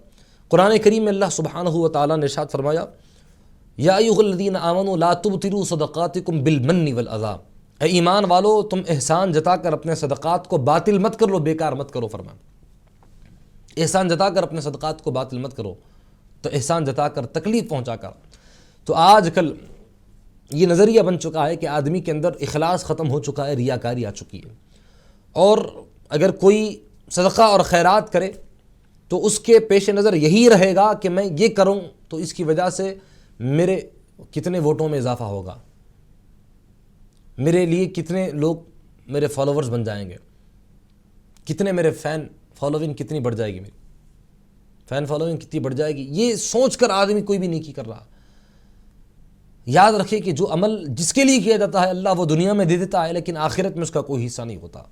قرآن کریم میں اللہ سبحانہ و تعالیٰ نے ارشاد فرمایا، یا ایھا الذین آمنوا لا تبطلوا صدقاتکم بالمن والاذی، اے ایمان والو تم احسان جتا کر اپنے صدقات کو باطل مت کر لو، بیکار مت کرو۔ فرمایا احسان جتا کر اپنے صدقات کو باطل مت کرو، تو احسان جتا کر، تکلیف پہنچا کر۔ تو آج کل یہ نظریہ بن چکا ہے کہ آدمی کے اندر اخلاص ختم ہو چکا ہے، ریاکاری آ چکی ہے، اور اگر کوئی صدقہ اور خیرات کرے تو اس کے پیش نظر یہی رہے گا کہ میں یہ کروں تو اس کی وجہ سے میرے کتنے ووٹوں میں اضافہ ہوگا، میرے لیے کتنے لوگ میرے فالوورز بن جائیں گے، کتنے میرے فین فالوئنگ کتنی بڑھ جائے گی، میری فین فالوئنگ کتنی بڑھ جائے گی، یہ سوچ کر آدمی کوئی بھی نیکی کر رہا۔ یاد رکھے کہ جو عمل جس کے لیے کیا جاتا ہے اللہ وہ دنیا میں دے دیتا ہے، لیکن آخرت میں اس کا کوئی حصہ نہیں ہوتا۔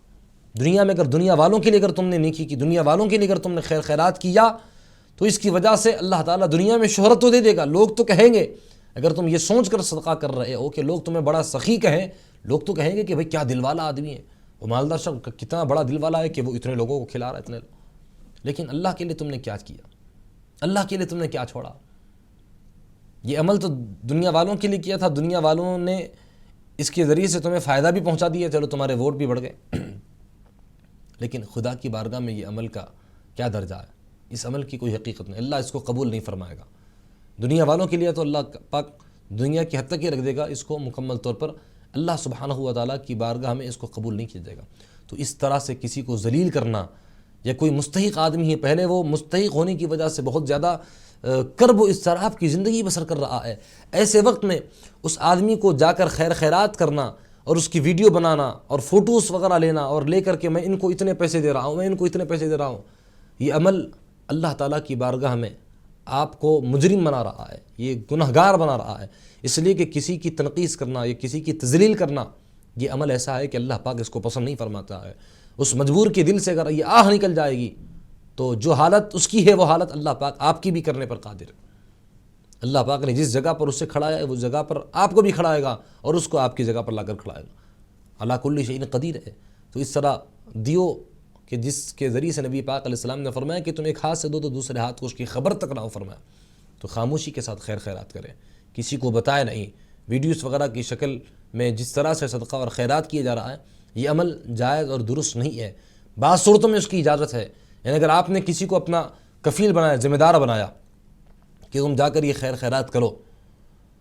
دنیا میں اگر دنیا والوں کے لیے اگر تم نے نیکی کی، دنیا والوں کے لیے اگر تم نے خیر خیرات کیا، تو اس کی وجہ سے اللہ تعالیٰ دنیا میں شہرت تو دے دے گا، لوگ تو کہیں گے۔ اگر تم یہ سوچ کر صدقہ کر رہے ہو کہ لوگ تمہیں بڑا سخی کہیں، لوگ تو کہیں گے کہ بھئی کیا دل والا آدمی ہے، وہ مالدار شخص کتنا بڑا دل والا ہے کہ وہ اتنے لوگوں کو کھلا رہا ہے، اتنے لوگ۔ لیکن اللہ کے لیے تم نے کیا کیا، اللہ کے لیے تم نے کیا چھوڑا؟ یہ عمل تو دنیا والوں کے لیے کیا تھا، دنیا والوں نے اس کے ذریعے سے تمہیں فائدہ بھی پہنچا دیا، چلو تمہارے ووٹ بھی بڑھ گئے، لیکن خدا کی بارگاہ میں یہ عمل کا کیا درجہ ہے؟ اس عمل کی کوئی حقیقت نہیں، اللہ اس کو قبول نہیں فرمائے گا۔ دنیا والوں کے لیے تو اللہ پاک دنیا کی حد تک ہی رکھ دے گا، اس کو مکمل طور پر اللہ سبحانہ و تعالیٰ کی بارگاہ میں اس کو قبول نہیں کیا جائے گا۔ تو اس طرح سے کسی کو ذلیل کرنا، یا کوئی مستحق آدمی ہے، پہلے وہ مستحق ہونے کی وجہ سے بہت زیادہ کرب و اضطراب کی زندگی بسر کر رہا ہے، ایسے وقت میں اس آدمی کو جا کر خیر خیرات کرنا اور اس کی ویڈیو بنانا اور فوٹوز وغیرہ لینا اور لے کر کے میں ان کو اتنے پیسے دے رہا ہوں، میں ان کو اتنے پیسے دے رہا ہوں، یہ عمل اللہ تعالیٰ کی بارگاہ میں آپ کو مجرم بنا رہا ہے، یہ گنہگار بنا رہا ہے۔ اس لیے کہ کسی کی تنقیص کرنا یا کسی کی تذلیل کرنا، یہ عمل ایسا ہے کہ اللہ پاک اس کو پسند نہیں فرماتا ہے۔ اس مجبور کے دل سے اگر یہ آہ نکل جائے گی تو جو حالت اس کی ہے وہ حالت اللہ پاک آپ کی بھی کرنے پر قادر ہے۔ اللہ پاک نے جس جگہ پر اسے کھڑایا ہے وہ جگہ پر آپ کو بھی کھڑائے گا اور اس کو آپ کی جگہ پر لا کر کھڑائے گا. اللہ کل شیء قدیر ہے. تو اس طرح دیو کہ جس کے ذریعے سے نبی پاک علیہ السلام نے فرمایا کہ تم ایک ہاتھ سے دو تو دوسرے ہاتھ کو اس کی خبر تک نہ ہو فرمایا. تو خاموشی کے ساتھ خیر خیرات کریں, کسی کو بتائے نہیں. ویڈیوز وغیرہ کی شکل میں جس طرح سے صدقہ اور خیرات کیا جا رہا ہے یہ عمل جائز اور درست نہیں ہے. بعض صورتوں میں اس کی اجازت ہے, یعنی اگر آپ نے کسی کو اپنا کفیل بنایا, ذمہ دار بنایا کہ تم جا کر یہ خیر خیرات کرو,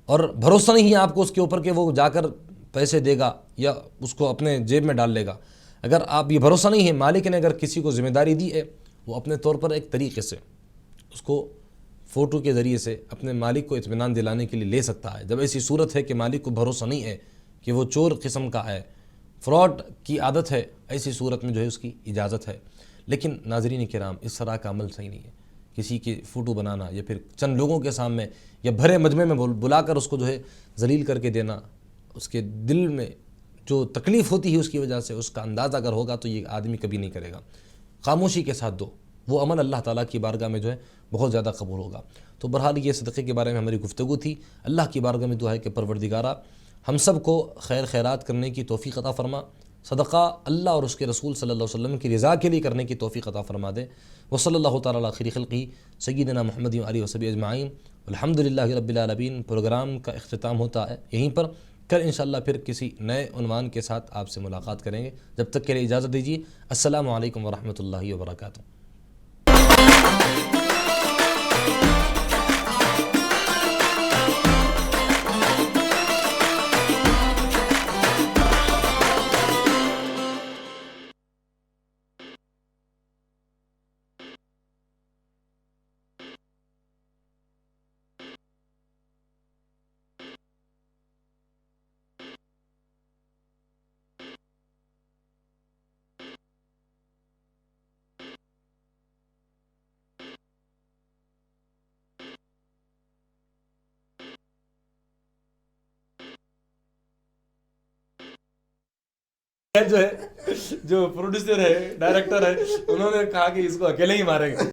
اور بھروسہ نہیں ہے آپ کو اس کے اوپر کہ وہ جا کر پیسے دے گا یا اس کو اپنے جیب میں ڈال لے گا, اگر آپ یہ بھروسہ نہیں ہے, مالک نے اگر کسی کو ذمہ داری دی ہے وہ اپنے طور پر ایک طریقے سے اس کو فوٹو کے ذریعے سے اپنے مالک کو اطمینان دلانے کے لیے لے سکتا ہے. جب ایسی صورت ہے کہ مالک کو بھروسہ نہیں ہے کہ وہ چور قسم کا ہے, فراڈ کی عادت ہے, ایسی صورت میں جو ہے اس کی اجازت ہے. لیکن ناظرین کرام اس طرح کا عمل صحیح نہیں ہے. کسی کی فوٹو بنانا یا پھر چند لوگوں کے سامنے یا بھرے مجمع میں بلا کر اس کو جو ہے ذلیل کر کے دینا, اس کے دل میں جو تکلیف ہوتی ہے اس کی وجہ سے اس کا اندازہ اگر ہوگا تو یہ آدمی کبھی نہیں کرے گا. خاموشی کے ساتھ دو, وہ عمل اللہ تعالیٰ کی بارگاہ میں جو ہے بہت زیادہ قبول ہوگا. تو بہرحال یہ صدقے کے بارے میں ہماری گفتگو تھی. اللہ کی بارگاہ میں دعا ہے کہ پروردگارہ ہم سب کو خیر خیرات کرنے کی توفیق عطا فرما, صدقہ اللہ اور اس کے رسول صلی اللہ علیہ وسلم کی رضا کے لیے کرنے کی توفیق عطا فرما دے. وصلی اللہ تعالیٰ علی خیر خلقہ سیدنا محمد و آلہ وصحبہ اجمعین. الحمدللہ رب العالمین. پروگرام کا اختتام ہوتا ہے یہیں پر. کل انشاءاللہ پھر کسی نئے عنوان کے ساتھ آپ سے ملاقات کریں گے. جب تک کے لیے اجازت دیجیے. السلام علیکم ورحمۃ اللہ وبرکاتہ. جو ہے جو پروڈیوسر ہے ڈائریکٹر ہے انہوں نے کہا کہ اس کو اکیلے ہی ماریں گے.